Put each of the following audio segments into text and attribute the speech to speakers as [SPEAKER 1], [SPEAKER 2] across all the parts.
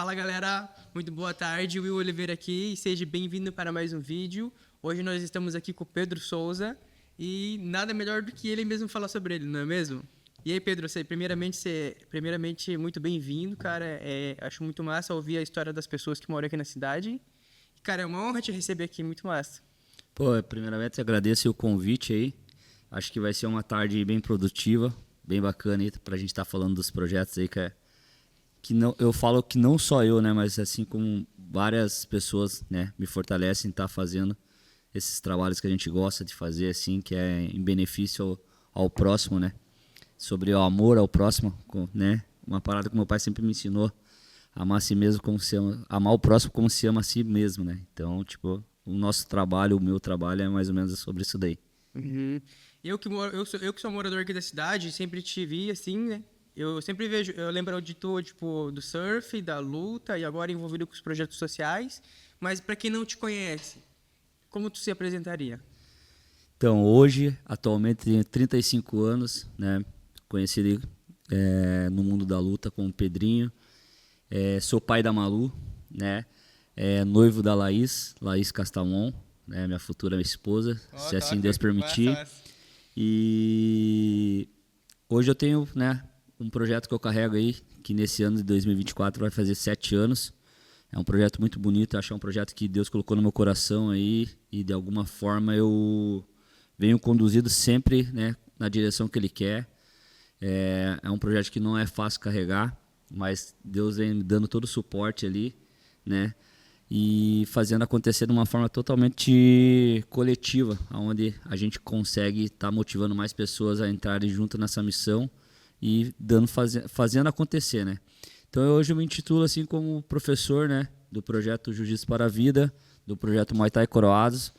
[SPEAKER 1] Fala galera, muito boa tarde, Will Oliveira aqui e seja bem-vindo para mais um vídeo. Hoje nós estamos aqui com o Pedro Souza e nada melhor do que ele mesmo falar sobre ele, não é mesmo? E aí Pedro, primeiramente muito bem-vindo, cara, acho muito massa ouvir a história das pessoas que moram aqui na cidade. E, cara, é uma honra te receber aqui, muito massa.
[SPEAKER 2] Pô, primeiramente agradeço o convite aí, acho que vai ser uma tarde bem produtiva, bem bacana aí pra gente estar falando dos projetos aí que não, eu falo que não só eu, né, mas assim como várias pessoas, né, me fortalecem em estar fazendo esses trabalhos que a gente gosta de fazer, assim, que é em benefício ao próximo, né, sobre o amor ao próximo, né, uma parada que meu pai sempre me ensinou, amar a si mesmo como se ama, amar o próximo como se ama a si mesmo, né, então, tipo, o nosso trabalho, o meu trabalho é mais ou menos sobre isso daí.
[SPEAKER 1] Uhum. Eu que sou morador aqui da cidade, sempre te vi assim, né? Eu sempre vejo, eu lembro de tu, tipo, do surf, da luta e agora envolvido com os projetos sociais. Mas para quem não te conhece, como tu se apresentaria?
[SPEAKER 2] Então, hoje, atualmente, tenho 35 anos, né? Conhecido no mundo da luta como Pedrinho. Sou pai da Malu, né? Noivo da Laís Castamon, né? Minha futura esposa,
[SPEAKER 1] Ó,
[SPEAKER 2] se
[SPEAKER 1] tá,
[SPEAKER 2] assim Deus
[SPEAKER 1] massa,
[SPEAKER 2] permitir.
[SPEAKER 1] massa.
[SPEAKER 2] E hoje eu tenho, né, um projeto que eu carrego aí, que nesse ano de 2024 vai fazer 7 anos. É um projeto muito bonito, acho que é um projeto que Deus colocou no meu coração aí e de alguma forma eu venho conduzido sempre, né, na direção que Ele quer. É um projeto que não é fácil carregar, mas Deus vem me dando todo o suporte ali, né, e fazendo acontecer de uma forma totalmente coletiva, onde a gente consegue estar motivando mais pessoas a entrarem junto nessa missão e fazendo acontecer, né. Então hoje eu me intitulo assim como professor, né, do projeto Jiu-Jitsu para a Vida, do projeto Muay Thai Coroados,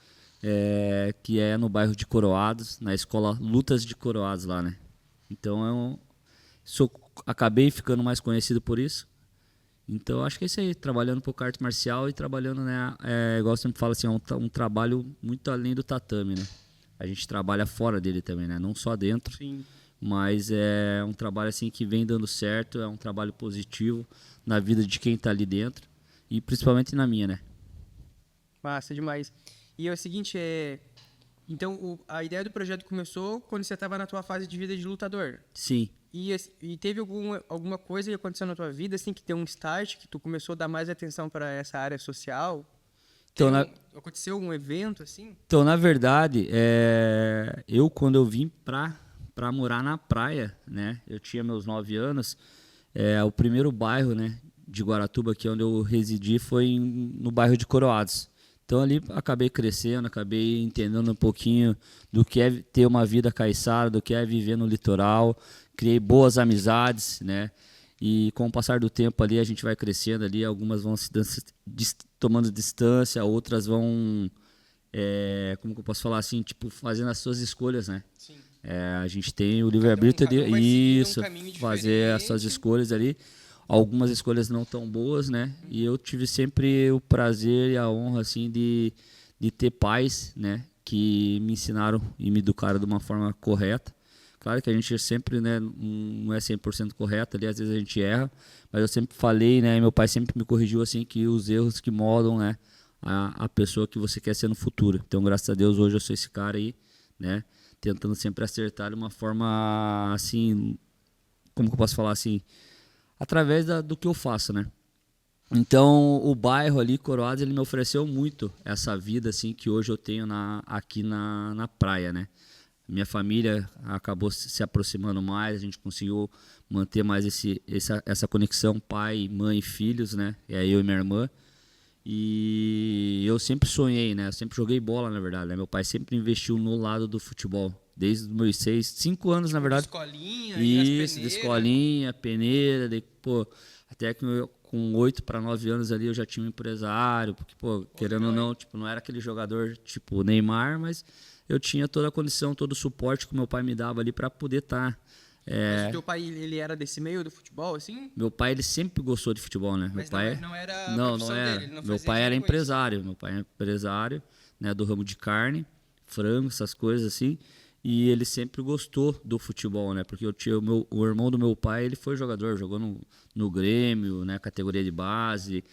[SPEAKER 2] que é no bairro de Coroados, na escola Lutas de Coroados lá, né. Então acabei ficando mais conhecido por isso. Então acho que é isso aí, trabalhando um pouco arte marcial e trabalhando, né, igual você me fala assim, um trabalho muito além do tatame, né. A gente trabalha fora dele também, né, não só dentro.
[SPEAKER 1] Sim.
[SPEAKER 2] Mas é um trabalho assim que vem dando certo, é um trabalho positivo na vida de quem está ali dentro e principalmente na minha, né?
[SPEAKER 1] Massa demais. E é o seguinte, então a ideia do projeto começou quando você estava na tua fase de vida de lutador.
[SPEAKER 2] Sim.
[SPEAKER 1] E teve alguma coisa que aconteceu na tua vida, assim, que deu um start, que tu começou a dar mais atenção para essa área social?
[SPEAKER 2] Então, na,
[SPEAKER 1] Aconteceu um evento, assim?
[SPEAKER 2] então, na verdade, eu quando eu vim pra morar na praia, né? Eu tinha meus 9 anos, o primeiro bairro, né, de Guaratuba, que é onde eu residi, foi no bairro de Coroados. Então ali acabei crescendo, acabei entendendo um pouquinho do que é ter uma vida caiçara, do que é viver no litoral, criei boas amizades, né? E com o passar do tempo ali a gente vai crescendo ali, algumas vão tomando distância, outras vão, como que eu posso falar assim, tipo, fazendo as suas escolhas, né?
[SPEAKER 1] Sim.
[SPEAKER 2] A gente tem o livre-arbítrio
[SPEAKER 1] Cada um vai
[SPEAKER 2] ali,
[SPEAKER 1] seguindo um
[SPEAKER 2] isso,
[SPEAKER 1] caminho
[SPEAKER 2] fazer as suas
[SPEAKER 1] diferente.
[SPEAKER 2] escolhas ali. Algumas escolhas não tão boas, né? E eu tive sempre o prazer e a honra, assim, de ter pais, né? Que me ensinaram e me educaram de uma forma correta. Claro que a gente sempre, né, não é 100% correto ali, às vezes a gente erra, mas eu sempre falei, né, e meu pai sempre me corrigiu assim, que os erros que moldam, né, a pessoa que você quer ser no futuro. Então, graças a Deus, hoje eu sou esse cara aí, né, tentando sempre acertar de uma forma, assim, como que eu posso falar assim, através do que eu faço, né. Então, o bairro ali, Coroados, ele me ofereceu muito essa vida, assim, que hoje eu tenho aqui na praia, né. Minha família acabou se aproximando mais, a gente conseguiu manter mais essa conexão pai, mãe e filhos, né? É eu e minha irmã. E eu sempre sonhei, né? Eu sempre joguei bola, na verdade, né? Meu pai sempre investiu no lado do futebol, desde os meus 5 anos, na
[SPEAKER 1] Tipo, de
[SPEAKER 2] verdade.
[SPEAKER 1] escolinha e as
[SPEAKER 2] Isso, de
[SPEAKER 1] peneiras.
[SPEAKER 2] escolinha, peneira, pô, até que com 8 para 9 anos ali eu já tinha um empresário, porque, pô, querendo ou
[SPEAKER 1] legal,
[SPEAKER 2] não, tipo, não era aquele jogador tipo Neymar, mas eu tinha toda a condição, todo o suporte que meu pai me dava ali para poder estar.
[SPEAKER 1] Mas o teu pai, ele era desse meio do futebol, assim?
[SPEAKER 2] Meu pai, ele sempre gostou de futebol, né? Meu
[SPEAKER 1] Mas
[SPEAKER 2] pai,
[SPEAKER 1] não era a
[SPEAKER 2] não
[SPEAKER 1] profissão dele,
[SPEAKER 2] era.
[SPEAKER 1] ele não
[SPEAKER 2] Meu
[SPEAKER 1] fazia
[SPEAKER 2] pai era
[SPEAKER 1] dinheiro com isso.
[SPEAKER 2] empresário, meu pai é empresário, né, do ramo de carne, frango, essas coisas assim. E ele sempre gostou do futebol, né? Porque eu tinha o irmão do meu pai, ele foi jogador, jogou no Grêmio, né? Categoria de base.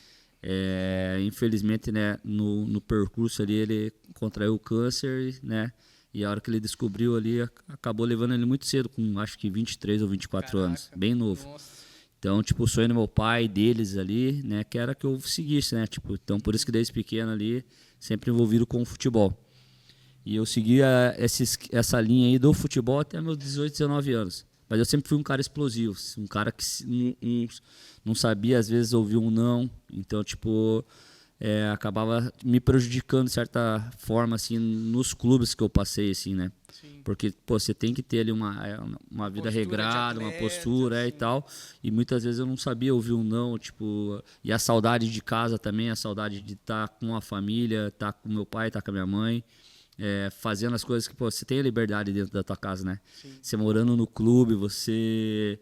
[SPEAKER 2] Infelizmente, né? No percurso ali, ele contraiu câncer, né? E a hora que ele descobriu ali, acabou levando ele muito cedo, com acho que 23 ou 24 anos, bem novo.
[SPEAKER 1] Nossa.
[SPEAKER 2] Então, tipo, o sonho do meu pai, deles ali, né? Que era que eu seguisse, né? Tipo, então, por isso que desde pequeno ali, sempre envolvido com o futebol. E eu seguia essa linha aí do futebol até meus 18, 19 anos. Mas eu sempre fui um cara explosivo, um cara que não sabia, às vezes, ouvir um não. Então, tipo, acabava me prejudicando de certa forma, assim, nos clubes que eu passei, assim, né?
[SPEAKER 1] Sim.
[SPEAKER 2] Porque, pô, você tem que ter ali uma vida
[SPEAKER 1] Postura
[SPEAKER 2] regrada,
[SPEAKER 1] de
[SPEAKER 2] uma
[SPEAKER 1] atleta,
[SPEAKER 2] postura e
[SPEAKER 1] assim.
[SPEAKER 2] tal. E muitas vezes eu não sabia ouvir um não, tipo... E a saudade de casa também, a saudade de estar com a família, estar com meu pai, estar com a minha mãe. Fazendo as coisas que, pô, você tem a liberdade dentro da tua casa, né?
[SPEAKER 1] Sim.
[SPEAKER 2] Você morando no clube, você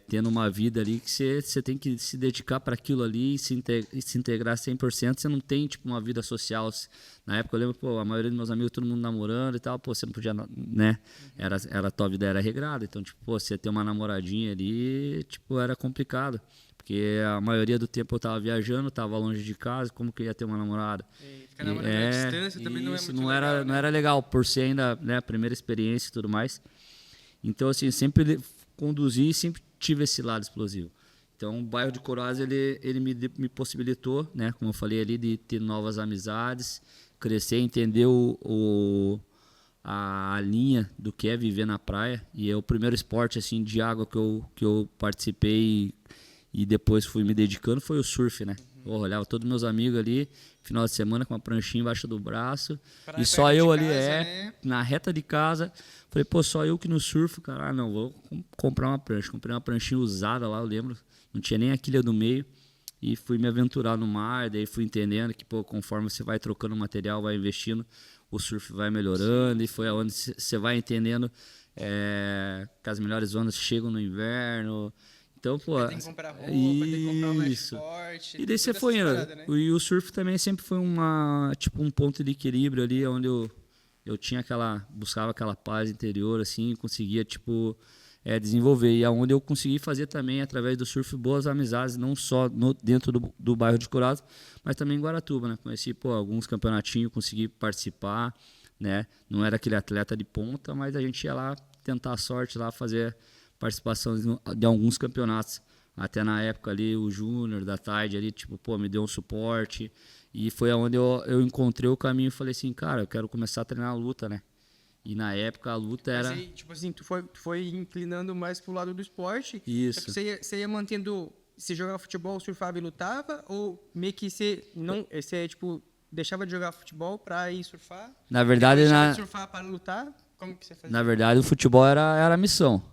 [SPEAKER 2] tendo uma vida ali que você tem que se dedicar para aquilo ali e se integrar 100%. Você não tem, tipo, uma vida social. Na época eu lembro, pô, a maioria dos meus amigos, todo mundo namorando e tal, pô, você não podia, né? A tua vida era regrada. Então, tipo, pô, você ter uma namoradinha ali, tipo, era complicado. Porque a maioria do tempo eu tava viajando, tava longe de casa, como que eu ia ter uma namorada?
[SPEAKER 1] E ficar namorando à distância também não é
[SPEAKER 2] Isso
[SPEAKER 1] muito
[SPEAKER 2] não
[SPEAKER 1] legal,
[SPEAKER 2] era,
[SPEAKER 1] né?
[SPEAKER 2] não era legal, por ser ainda, né, a primeira experiência e tudo mais. Então, assim, sempre conduzi e sempre tive esse lado explosivo. Então, o bairro de Coroás, ele me possibilitou, né, como eu falei ali, de ter novas amizades, crescer, entender a linha do que é viver na praia. E é o primeiro esporte, assim, de água que eu participei e depois fui me dedicando foi o surf, né? Eu olhava todos meus amigos ali, final de semana com uma pranchinha embaixo do braço.
[SPEAKER 1] Praia
[SPEAKER 2] E só
[SPEAKER 1] perto de
[SPEAKER 2] eu ali,
[SPEAKER 1] casa, né?
[SPEAKER 2] na reta de casa. Falei, pô, só eu que no surf, cara. Ah, não, vou comprar uma prancha. Comprei uma pranchinha usada lá, eu lembro. Não tinha nem a quilha do meio. E fui me aventurar no mar. Daí fui entendendo que, pô, conforme você vai trocando material, vai investindo, o surf vai melhorando.
[SPEAKER 1] Sim.
[SPEAKER 2] E foi aonde você vai entendendo que as melhores ondas chegam no inverno. Então, pô,
[SPEAKER 1] Aí tem que comprar roupa, tem que comprar mais
[SPEAKER 2] isso.
[SPEAKER 1] forte,
[SPEAKER 2] E
[SPEAKER 1] tem
[SPEAKER 2] daí você
[SPEAKER 1] todas essas
[SPEAKER 2] foi indo.
[SPEAKER 1] paradas, né?
[SPEAKER 2] E o surf também sempre foi um ponto de equilíbrio ali, onde eu tinha buscava aquela paz interior, assim, conseguia, tipo, desenvolver. E aonde eu consegui fazer também, através do surf, boas amizades, não só dentro do bairro de Coroado, mas também em Guaratuba, né? Conheci, pô, alguns campeonatinhos, consegui participar, né? Não era aquele atleta de ponta, mas a gente ia lá tentar a sorte, lá fazer participação de alguns campeonatos. Até na época ali, o Júnior da tarde ali, tipo, pô, me deu um suporte. E foi aonde eu encontrei o caminho e falei assim, cara, eu quero começar a treinar a luta, né? E na época a luta
[SPEAKER 1] Mas
[SPEAKER 2] era
[SPEAKER 1] aí, tipo assim, tu foi inclinando mais pro lado do esporte. Só que
[SPEAKER 2] isso.
[SPEAKER 1] você ia mantendo. Você jogava futebol, surfava e lutava? Ou meio que você tipo, deixava de jogar futebol pra ir surfar?
[SPEAKER 2] Na
[SPEAKER 1] E depois
[SPEAKER 2] verdade,
[SPEAKER 1] deixava de surfar para lutar? Como que você fazia?
[SPEAKER 2] na verdade, o futebol era a missão,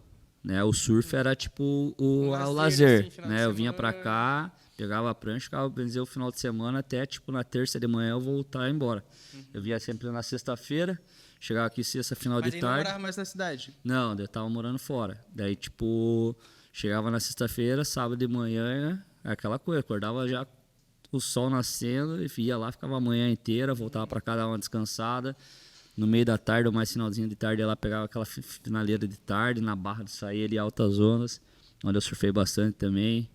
[SPEAKER 2] né? O surf era tipo o lazer,
[SPEAKER 1] assim, final de
[SPEAKER 2] né? Eu vinha pra
[SPEAKER 1] semana.
[SPEAKER 2] cá, pegava a prancha, ficava benzer o final de semana até tipo na terça de manhã eu voltar embora. Eu vinha sempre na sexta-feira, chegava aqui sexta, final
[SPEAKER 1] Mas
[SPEAKER 2] de
[SPEAKER 1] aí não
[SPEAKER 2] tarde.
[SPEAKER 1] morava mais na cidade.
[SPEAKER 2] Não, eu tava morando fora. Daí, tipo, chegava na sexta-feira, sábado de manhã, aquela coisa, acordava já o sol nascendo, e ia lá, ficava a manhã inteira, voltava pra cá, dava uma descansada. No meio da tarde, ou mais finalzinho de tarde, ela pegava aquela finaleira de tarde, na Barra do Saí, ali, altas zonas, onde eu surfei bastante também,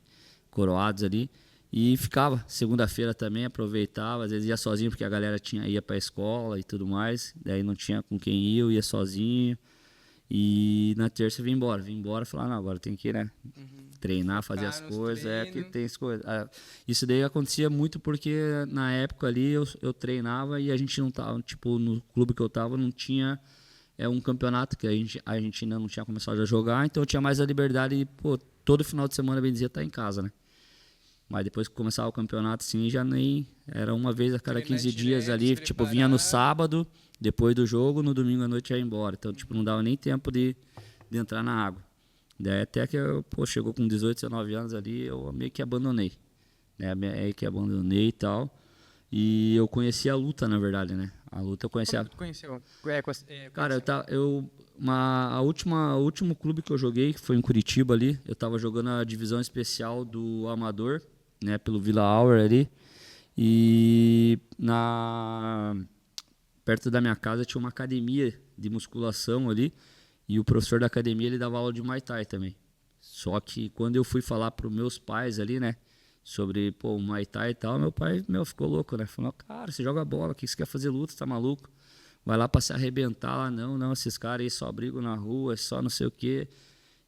[SPEAKER 2] Coroados ali. E ficava, segunda-feira também, aproveitava, às vezes ia sozinho, porque a galera ia pra escola e tudo mais, daí não tinha com quem ir, eu ia sozinho. E na terça eu vim embora, falar, não, agora tem que, né, treinar, fazer as
[SPEAKER 1] Focar nos
[SPEAKER 2] coisas, que
[SPEAKER 1] treinos.
[SPEAKER 2] tem as coisas. Isso daí acontecia muito porque na época ali eu treinava e a gente não tava, tipo, no clube que eu tava não tinha um campeonato que a gente ainda não tinha começado a jogar, então eu tinha mais a liberdade de, pô, todo final de semana, bem dizer, estar em casa, né? Mas depois que começava o campeonato, assim, já nem... Era uma vez a cada
[SPEAKER 1] Treinar
[SPEAKER 2] 15 dias
[SPEAKER 1] direto,
[SPEAKER 2] ali,
[SPEAKER 1] se
[SPEAKER 2] tipo, vinha no
[SPEAKER 1] preparar.
[SPEAKER 2] sábado, depois do jogo, no domingo à noite ia embora. Então, tipo, não dava nem tempo de entrar na água. Daí até que eu, pô, chegou com 18, 19 anos ali, eu meio que abandonei. Né? Meio que abandonei e tal. E eu conheci a luta, na verdade, né? A luta eu conheci
[SPEAKER 1] Como que tu conheceu?
[SPEAKER 2] Cara,
[SPEAKER 1] Conheceu?
[SPEAKER 2] o último clube que eu joguei, que foi em Curitiba ali, eu tava jogando a divisão especial do Amador, né, pelo Vila Auer ali, e perto da minha casa tinha uma academia de musculação ali, e o professor da academia, ele dava aula de Muay Thai também. Só que quando eu fui falar para os meus pais ali, né, sobre, pô, o Muay Thai e tal, meu pai, ficou louco, né? Falou, cara, você joga bola, o que você quer fazer luta, você tá maluco? Vai lá pra se arrebentar lá, não, esses caras aí só brigam na rua, só não sei o quê.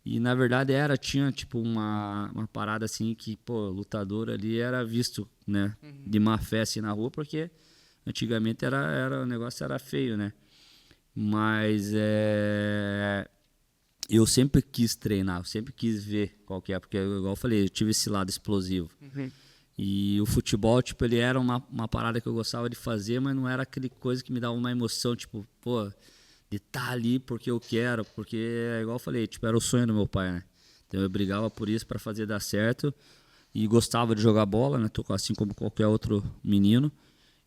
[SPEAKER 2] E na verdade tinha tipo uma parada assim que, pô, lutador ali era visto, né, de má fé assim na rua, porque antigamente o negócio era feio, né? Mas eu sempre quis treinar, eu sempre quis ver qual que é, porque igual eu falei, eu tive esse lado explosivo. E o futebol, tipo, ele era uma parada que eu gostava de fazer, mas não era aquele coisa que me dava uma emoção, tipo, pô, de estar ali porque eu quero, porque, igual eu falei, tipo, era o sonho do meu pai, né? Então eu brigava por isso para fazer dar certo e gostava de jogar bola, né? Assim como qualquer outro menino.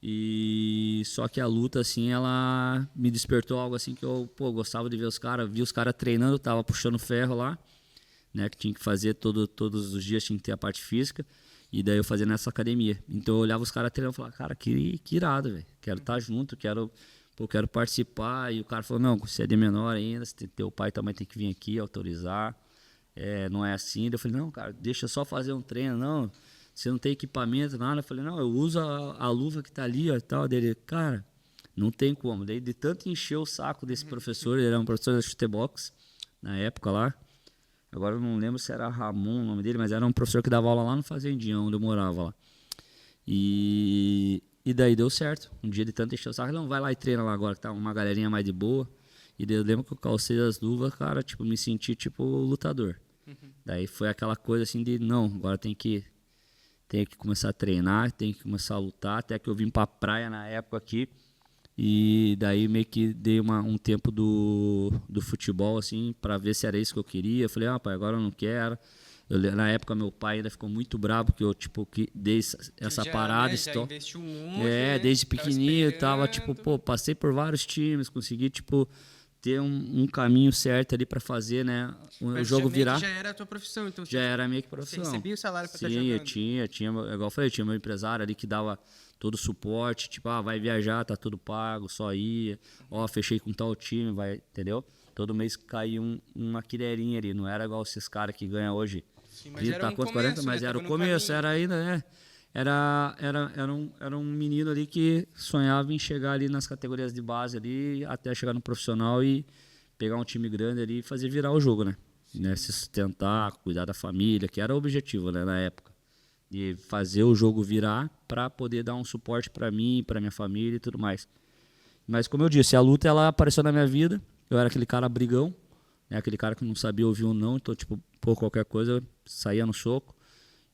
[SPEAKER 2] E só que a luta, assim, ela me despertou algo assim que eu, pô, gostava de ver os caras, vi os caras treinando, tava puxando ferro lá, né? Que tinha que fazer todos os dias, tinha que ter a parte física. E daí eu fazia nessa academia. Então eu olhava os caras treinando e falava, cara, que irado, velho. Quero estar junto, quero participar. E o cara falou, não, você é de menor ainda, teu pai também tem que vir aqui autorizar. Não é assim. Daí eu falei, não, cara, deixa eu só fazer um treino. Não, você não tem equipamento, nada. Eu falei, não, eu uso a luva que tá ali, ó, e tal. Dele, cara, não tem como. Daí de tanto encher o saco desse professor, ele era um professor da chutebox na época lá. Agora eu não lembro se era Ramon o nome dele, mas era um professor que dava aula lá no Fazendinha, onde eu morava lá. E daí deu certo. Um dia de tanto encher o saco, não, vai lá e treina lá agora, que tá uma galerinha mais de boa. E daí eu lembro que eu calcei as luvas, cara, tipo, me senti tipo lutador. Daí foi aquela coisa assim de, não, agora tem que começar a treinar, tem que começar a lutar, até que eu vim pra praia na época aqui. E daí meio que dei um tempo do futebol, assim, para ver se era isso que eu queria. Eu falei, pai, agora eu não quero. Na época meu pai ainda ficou muito bravo, porque eu, tipo, dei essa parada.
[SPEAKER 1] Né, já investiu muito,
[SPEAKER 2] desde pequenininho eu tava, tipo, pô, passei por vários times, consegui, tipo, ter um caminho certo ali para fazer, né, o jogo virar.
[SPEAKER 1] Já era a tua profissão, então
[SPEAKER 2] já era meio que profissão.
[SPEAKER 1] Você recebia o salário para estar
[SPEAKER 2] jogando?
[SPEAKER 1] Sim,
[SPEAKER 2] eu tinha, igual eu falei, tinha meu empresário ali que dava todo o suporte, tipo, vai viajar, tá tudo pago, só ia, fechei com tal time, vai, entendeu? Todo mês caía uma quilherinha ali, não era igual esses caras que ganham hoje.
[SPEAKER 1] Sim, mas era começo, 40,
[SPEAKER 2] mas era o começo, era ainda, né? Era um menino ali que sonhava em chegar ali nas categorias de base ali, até chegar no profissional e pegar um time grande ali e fazer virar o jogo, né? Se sustentar, cuidar da família, que era o objetivo, né, na época. De fazer o jogo virar para poder dar um suporte para mim, para minha família e tudo mais. Mas como eu disse, a luta ela apareceu na minha vida. Eu era aquele cara brigão, né? Aquele cara que não sabia ouvir um não, então tipo, por qualquer coisa eu saía no soco.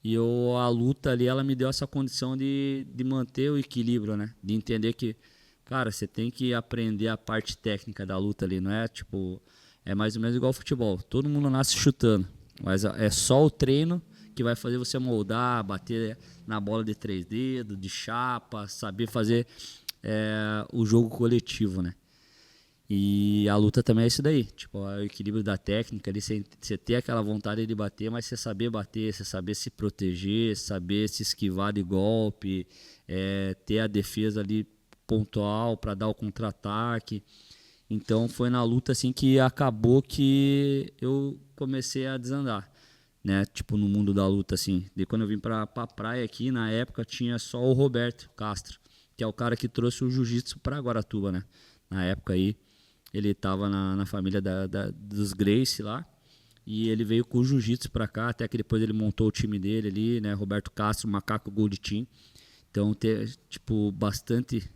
[SPEAKER 2] E a luta ali ela me deu essa condição de manter o equilíbrio, né? De entender que, cara, você tem que aprender a parte técnica da luta ali, não é tipo, é mais ou menos igual ao futebol. Todo mundo nasce chutando, mas é só o treino que vai fazer você moldar, bater na bola de 3 dedos, de chapa, saber fazer o jogo coletivo, né? E a luta também é isso daí, tipo, o equilíbrio da técnica, ali, você ter aquela vontade de bater, mas você saber bater, você saber se proteger, saber se esquivar de golpe, ter a defesa ali pontual para dar o contra-ataque. Então foi na luta assim que acabou que eu comecei a desandar, né? Tipo, no mundo da luta, assim. De quando eu vim pra praia aqui, na época, tinha só o Roberto Castro, que é o cara que trouxe o jiu-jitsu pra Guaratuba, né? Na época aí, ele tava na família dos Gracie lá, e ele veio com o jiu-jitsu pra cá, até que depois ele montou o time dele ali, né? Roberto Castro, Macaco Gold Team. Então, tipo, bastante...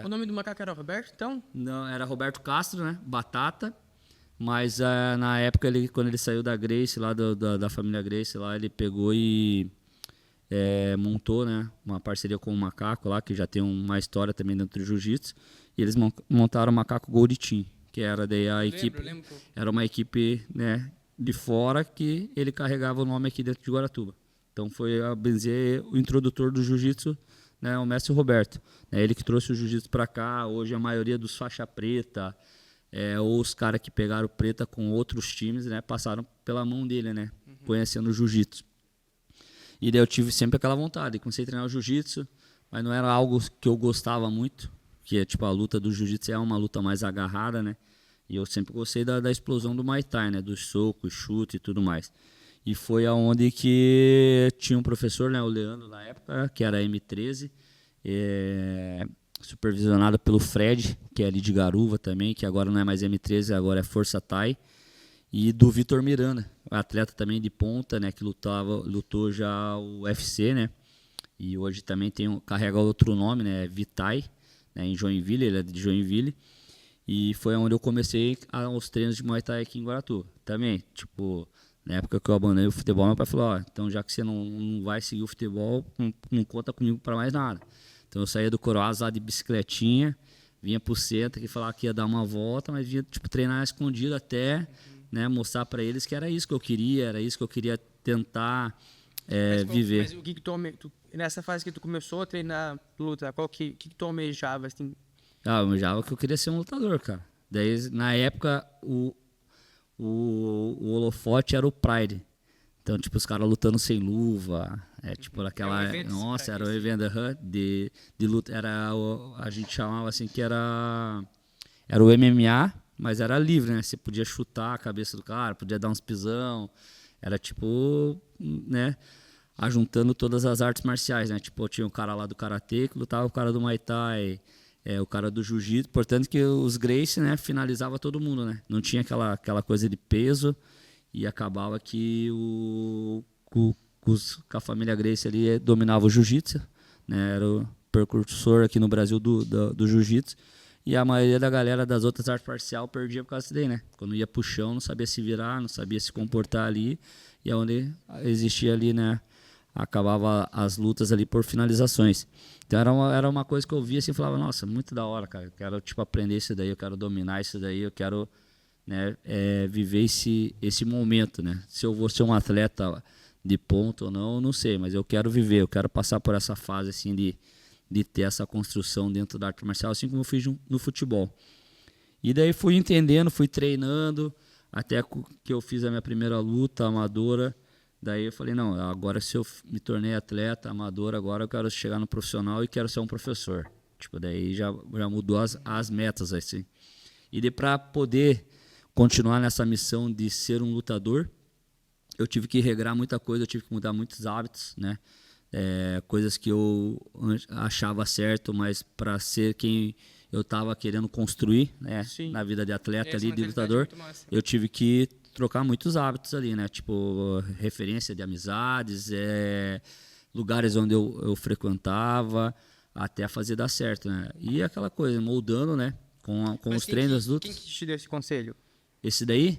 [SPEAKER 1] O nome do macaco era Roberto, então?
[SPEAKER 2] Não, era Roberto Castro, né? Batata. Mas na época, quando ele saiu da Gracie, lá da família Gracie, lá, ele pegou e montou, né, uma parceria com o Macaco lá, que já tem uma história também dentro do jiu-jitsu. E eles montaram o Macaco Gold Team, que era daí a equipe. Era uma equipe, né, de fora que ele carregava o nome aqui dentro de Guaratuba. Então foi a benzer o introdutor do jiu-jitsu, né, o mestre Roberto. Ele que trouxe o jiu-jitsu para cá. Hoje a maioria dos faixa preta, ou os caras que pegaram preta com outros times, né, passaram pela mão dele, né, conhecendo o jiu-jitsu. E daí eu tive sempre aquela vontade, comecei a treinar o jiu-jitsu, mas não era algo que eu gostava muito. porque tipo, a luta do jiu-jitsu é uma luta mais agarrada, né? E eu sempre gostei da explosão do Muay Thai, né? Dos socos, chute e tudo mais. E foi aonde que tinha um professor, né? O Leandro, na época, que era M13, supervisionado pelo Fred, que é ali de Garuva também, que agora não é mais M13, agora é Força Thai. E do Vitor Miranda, atleta também de ponta, né? Que lutou já o UFC, né? E hoje também carrega outro nome, né? Vitai, né? Em Joinville, ele é de Joinville. E foi onde eu comecei os treinos de Muay Thai aqui em Guaratuba. Também, tipo, na época que eu abandonei o futebol, meu pai falou, ó, então já que você não vai seguir o futebol, não conta comigo para mais nada. Então eu saía do Coroás lá de bicicletinha, vinha pro centro, que falava que ia dar uma volta, mas vinha, tipo, treinar escondido até, né, mostrar para eles que era isso que eu queria, tentar viver.
[SPEAKER 1] Mas o que nessa fase que tu começou a treinar luta, qual que tu almejava, assim?
[SPEAKER 2] Eu almejava que eu queria ser um lutador, cara. Daí, na época, o holofote era o Pride. Então, tipo, os caras lutando sem luva. Tipo, aquela. Nossa, era o evento de luta. A gente chamava assim que era o MMA, mas era livre, né? Você podia chutar a cabeça do cara, podia dar uns pisão. Era tipo, né? Ajuntando todas as artes marciais, né? Tipo, tinha um cara lá do karatê que lutava com o cara do Muay Thai. O cara do jiu-jitsu, portanto que os Gracie, né, finalizava todo mundo, né? Não tinha aquela coisa de peso e acabava que com a família Gracie ali dominava o jiu-jitsu, né? Era o precursor aqui no Brasil do jiu-jitsu e a maioria da galera das outras artes marciais perdia por causa disso daí, né? Quando ia pro chão não sabia se virar, não sabia se comportar ali e é onde existia ali, né? Acabava as lutas ali por finalizações. Então era uma coisa que eu via assim e falava, nossa, muito da hora, cara. Eu quero tipo, aprender isso daí, eu quero dominar isso daí, eu quero, né, viver esse momento, né? Se eu vou ser um atleta de ponta ou não, eu não sei, mas eu quero viver, eu quero passar por essa fase assim de ter essa construção dentro da arte marcial, assim como eu fiz no futebol. E daí fui entendendo, fui treinando, até que eu fiz a minha primeira luta amadora. Daí eu falei, não, agora se eu me tornei atleta, amador, agora eu quero chegar no profissional e quero ser um professor. Tipo, daí já mudou as metas, assim. E daí para poder continuar nessa missão de ser um lutador, eu tive que regrar muita coisa, eu tive que mudar muitos hábitos, né? Coisas que eu achava certo, mas para ser quem eu estava querendo construir, né? Na vida de atleta ali, de lutador, eu tive que trocar muitos hábitos ali, né? Tipo, referência de amizades, lugares onde eu frequentava, até fazer dar certo, né? E aquela coisa, moldando, né? Com os treinos, lutas.
[SPEAKER 1] Quem que te deu esse conselho?
[SPEAKER 2] Esse daí?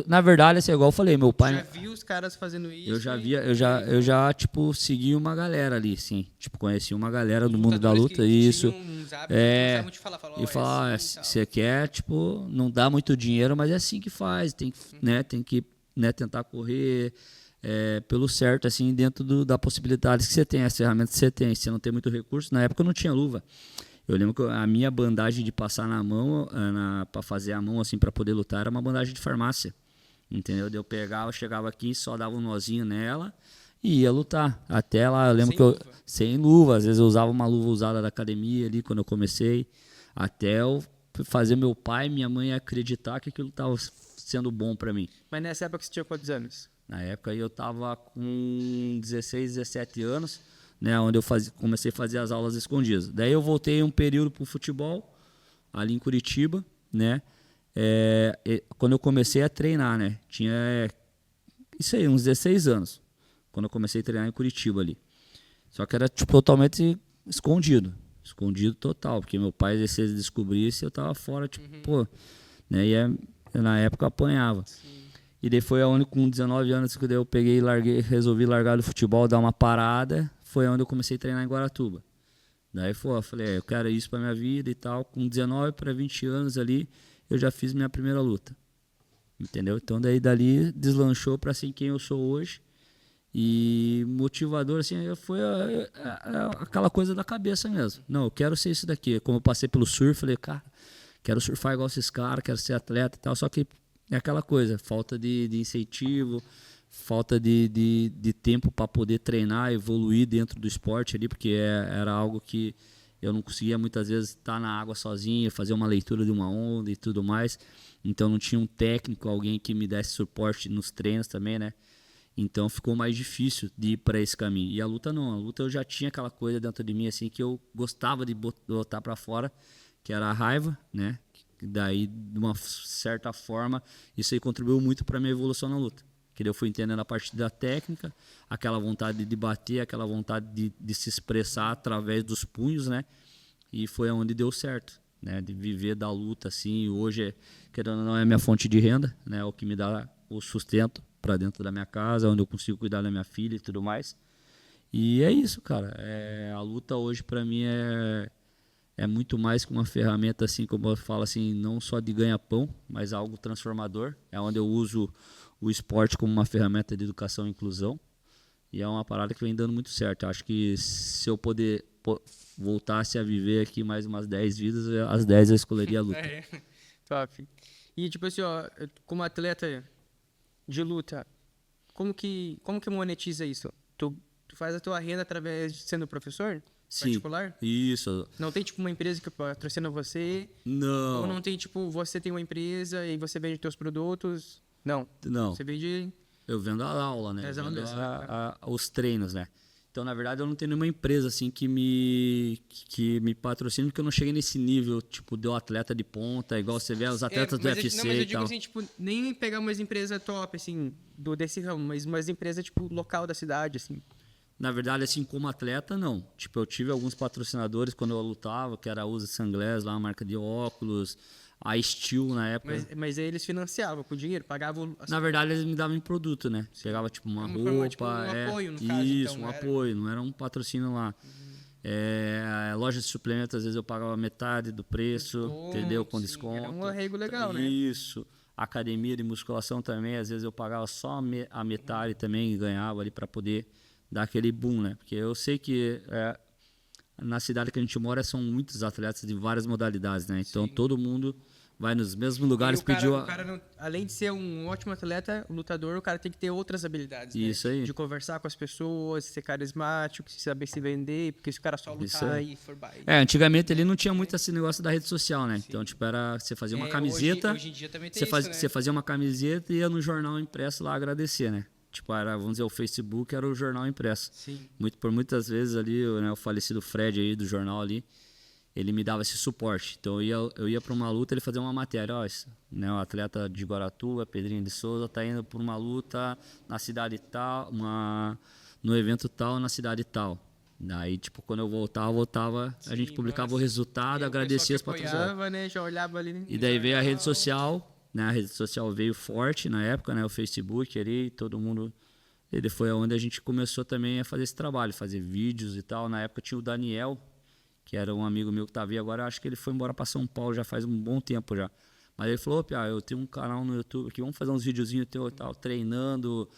[SPEAKER 2] Na verdade, assim, igual eu falei, meu pai...
[SPEAKER 1] Já viu os caras fazendo isso?
[SPEAKER 2] Eu já, tipo, segui uma galera ali, sim. Tipo, conheci uma galera do mundo da luta, isso. E falar, você quer, tipo, não dá muito dinheiro, mas é assim que faz. Tem que tentar correr pelo certo, assim, dentro da possibilidade que você tem, as ferramentas que você tem. Se você não tem muito recurso, na época eu não tinha luva. Eu lembro que a minha bandagem de passar na mão, para fazer a mão, assim, para poder lutar, era uma bandagem de farmácia. Entendeu? Eu pegava, chegava aqui, só dava um nozinho nela e ia lutar. Até lá, eu lembro sem luva. Às vezes eu usava uma luva usada da academia ali, quando eu comecei. Até eu fazer meu pai e minha mãe acreditar que aquilo estava sendo bom para mim.
[SPEAKER 1] Mas nessa época você tinha quantos anos?
[SPEAKER 2] Na época eu estava com 16, 17 anos. Né, onde eu comecei a fazer as aulas escondidas. Daí eu voltei um período para o futebol, ali em Curitiba, né? Quando eu comecei a treinar, né? Tinha isso aí, uns 16 anos, quando eu comecei a treinar em Curitiba ali. Só que era tipo, totalmente escondido total, porque meu pai, se ele descobrisse, eu tava fora, tipo, pô, né? E na época eu apanhava. Sim. E daí foi aonde, com 19 anos, que eu peguei e resolvi largar do futebol, dar uma parada. Foi onde eu comecei a treinar em Guaratuba. Daí eu falei, eu quero isso pra minha vida e tal. Com 19 para 20 anos ali, eu já fiz minha primeira luta. Entendeu? Então daí dali deslanchou pra ser quem eu sou hoje. E motivador, assim, foi aquela coisa da cabeça mesmo. Não, eu quero ser isso daqui. Como eu passei pelo surf, falei, cara, quero surfar igual esses caras, quero ser atleta e tal. Só que é aquela coisa, falta de incentivo, falta de tempo para poder treinar, evoluir dentro do esporte ali, porque era algo que Eu não conseguia muitas vezes estar na água sozinho, fazer uma leitura de uma onda e tudo mais. Então não tinha um técnico, alguém que me desse suporte nos treinos também, né? Então ficou mais difícil de ir para esse caminho. E a luta não, a luta eu já tinha aquela coisa dentro de mim assim que eu gostava de botar para fora, que era a raiva, né? Daí, de uma certa forma, isso aí contribuiu muito para minha evolução na luta. Que eu fui entendendo a parte da técnica, aquela vontade de bater, aquela vontade de se expressar através dos punhos, né? E foi onde deu certo, né? De viver da luta, assim. Hoje, querendo ou não, é minha fonte de renda, né? O que me dá o sustento para dentro da minha casa, onde eu consigo cuidar da minha filha e tudo mais. E é isso, cara. A luta hoje, para mim, é muito mais que uma ferramenta, assim, como eu falo, assim, não só de ganha-pão, mas algo transformador. É onde eu uso o esporte como uma ferramenta de educação e inclusão. E é uma parada que vem dando muito certo. Eu acho que se eu poder voltasse a viver aqui mais umas 10 vidas, as 10 eu escolheria a luta.
[SPEAKER 1] Top. E tipo assim, ó, como atleta de luta, como que monetiza isso? Tu faz a tua renda através de sendo professor?
[SPEAKER 2] Sim,
[SPEAKER 1] particular?
[SPEAKER 2] Isso.
[SPEAKER 1] Não tem tipo uma empresa que patrocina você?
[SPEAKER 2] Não.
[SPEAKER 1] Ou não tem tipo, você tem uma empresa e você vende teus produtos? Não.
[SPEAKER 2] Não.
[SPEAKER 1] Você vende...
[SPEAKER 2] Eu vendo a aula, né?
[SPEAKER 1] As
[SPEAKER 2] Eu vendo
[SPEAKER 1] aulas,
[SPEAKER 2] os treinos, né? Então, na verdade, eu não tenho nenhuma empresa assim que me patrocine, porque eu não cheguei nesse nível, tipo, de um atleta de ponta, igual você vê os atletas do UFC
[SPEAKER 1] não, mas eu
[SPEAKER 2] e
[SPEAKER 1] digo
[SPEAKER 2] tal.
[SPEAKER 1] assim, tipo, nem pegar umas empresas top, assim, desse ramo, mas umas empresas, tipo, local da cidade, assim.
[SPEAKER 2] Na verdade, assim, como atleta, não. Tipo, eu tive alguns patrocinadores quando eu lutava, que era a Usa Sunglass, lá, uma marca de óculos, a Steel na época.
[SPEAKER 1] Mas aí eles financiavam com dinheiro, pagavam...
[SPEAKER 2] Na verdade, eles me davam em produto, né? Pegava, tipo, uma roupa.
[SPEAKER 1] Tipo, um apoio, no caso,
[SPEAKER 2] Isso,
[SPEAKER 1] então,
[SPEAKER 2] um
[SPEAKER 1] era...
[SPEAKER 2] apoio, não era um patrocínio lá. Loja de suplementos, às vezes eu pagava metade do preço,
[SPEAKER 1] Desconto,
[SPEAKER 2] entendeu? Com
[SPEAKER 1] sim,
[SPEAKER 2] desconto.
[SPEAKER 1] era um arrego legal, né?
[SPEAKER 2] Isso. Academia de musculação também, às vezes eu pagava só a metade também e ganhava ali para poder dar aquele boom, né? Porque eu sei que na cidade que a gente mora são muitos atletas de várias modalidades, né? Então todo mundo vai nos mesmos lugares pedir...
[SPEAKER 1] O cara não, além de ser um ótimo atleta, lutador, o cara tem que ter outras habilidades,
[SPEAKER 2] Isso
[SPEAKER 1] né?
[SPEAKER 2] aí.
[SPEAKER 1] De conversar com as pessoas, ser carismático, saber se vender, porque se o cara só lutar e for...
[SPEAKER 2] Antigamente ele não tinha muito esse negócio da rede social, né? Sim. Então, tipo, era você fazia uma camiseta...
[SPEAKER 1] Hoje em dia também tem isso, né?
[SPEAKER 2] Você fazia uma camiseta e ia no jornal impresso lá agradecer, né? Tipo, era, vamos dizer, o Facebook era o jornal impresso.
[SPEAKER 1] Sim.
[SPEAKER 2] Por muitas vezes ali, né, o falecido Fred aí do jornal ali, ele me dava esse suporte. Então eu ia para uma luta, ele fazia uma matéria, ó, né, o atleta de Guaratuba, Pedrinho de Souza, tá indo por uma luta na cidade tal, no evento tal, na cidade tal. Daí, tipo, quando eu voltava, sim, a gente publicava o resultado, agradecia os patrocinadores.
[SPEAKER 1] Né, já olhava ali,
[SPEAKER 2] e daí veio a rede social, né, a rede social veio forte na época, né, o Facebook ali, todo mundo... Ele foi onde a gente começou também a fazer esse trabalho, fazer vídeos e tal. Na época tinha o Daniel, que era um amigo meu que estava aí agora, acho que ele foi embora para São Paulo já faz um bom tempo já. Mas ele falou, Pia, eu tenho um canal no YouTube aqui, vamos fazer uns videozinhos teu e tal, treinando,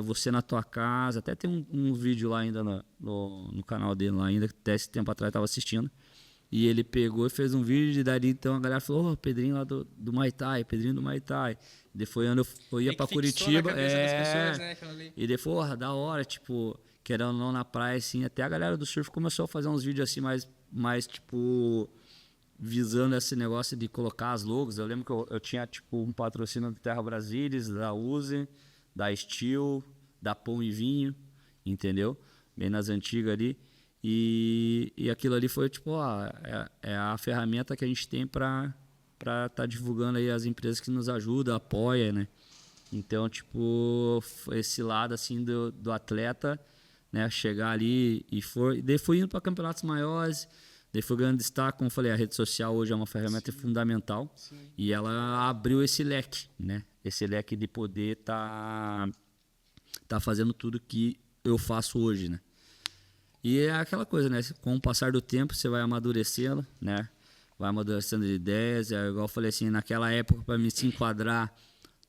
[SPEAKER 2] você na tua casa. Até tem um vídeo lá ainda no canal dele lá ainda, que até esse tempo atrás eu estava assistindo. E ele pegou e fez um vídeo, e daí então a galera falou, Pedrinho lá do Muay Thai, Pedrinho do Muay Thai. E depois eu ia para Curitiba,
[SPEAKER 1] pessoas, né,
[SPEAKER 2] e depois, da hora, tipo, querendo ou não, na praia, assim, até a galera do surf começou a fazer uns vídeos assim, mais tipo, visando esse negócio de colocar as logos. Eu lembro que eu tinha, tipo, um patrocínio da Terra Brasilis, da Uzi, da Steel, da Pão e Vinho, entendeu? Bem nas antigas ali. E aquilo ali foi, tipo, é a ferramenta que a gente tem para estar divulgando aí as empresas que nos ajudam, apoia, né? Então, tipo, esse lado, assim, do atleta, né, chegar ali daí fui indo para campeonatos maiores, daí fui ganhando destaque, como eu falei, a rede social hoje é uma ferramenta fundamental. Sim. E ela abriu esse leque, né? Esse leque de poder tá fazendo tudo que eu faço hoje, né? E é aquela coisa, né? Com o passar do tempo, você vai amadurecendo, né? Vai amadurecendo de ideias. Igual eu falei assim, naquela época, para me se enquadrar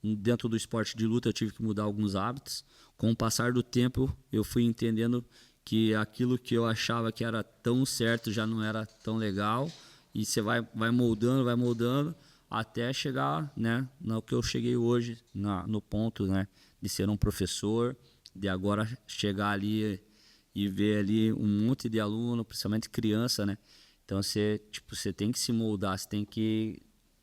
[SPEAKER 2] dentro do esporte de luta, eu tive que mudar alguns hábitos. Com o passar do tempo, eu fui entendendo que aquilo que eu achava que era tão certo já não era tão legal. E você vai moldando, até chegar, né, no que eu cheguei hoje, no ponto, né, de ser um professor, de agora chegar ali e ver ali um monte de aluno, principalmente criança, né? Então você tem que se moldar, você tem que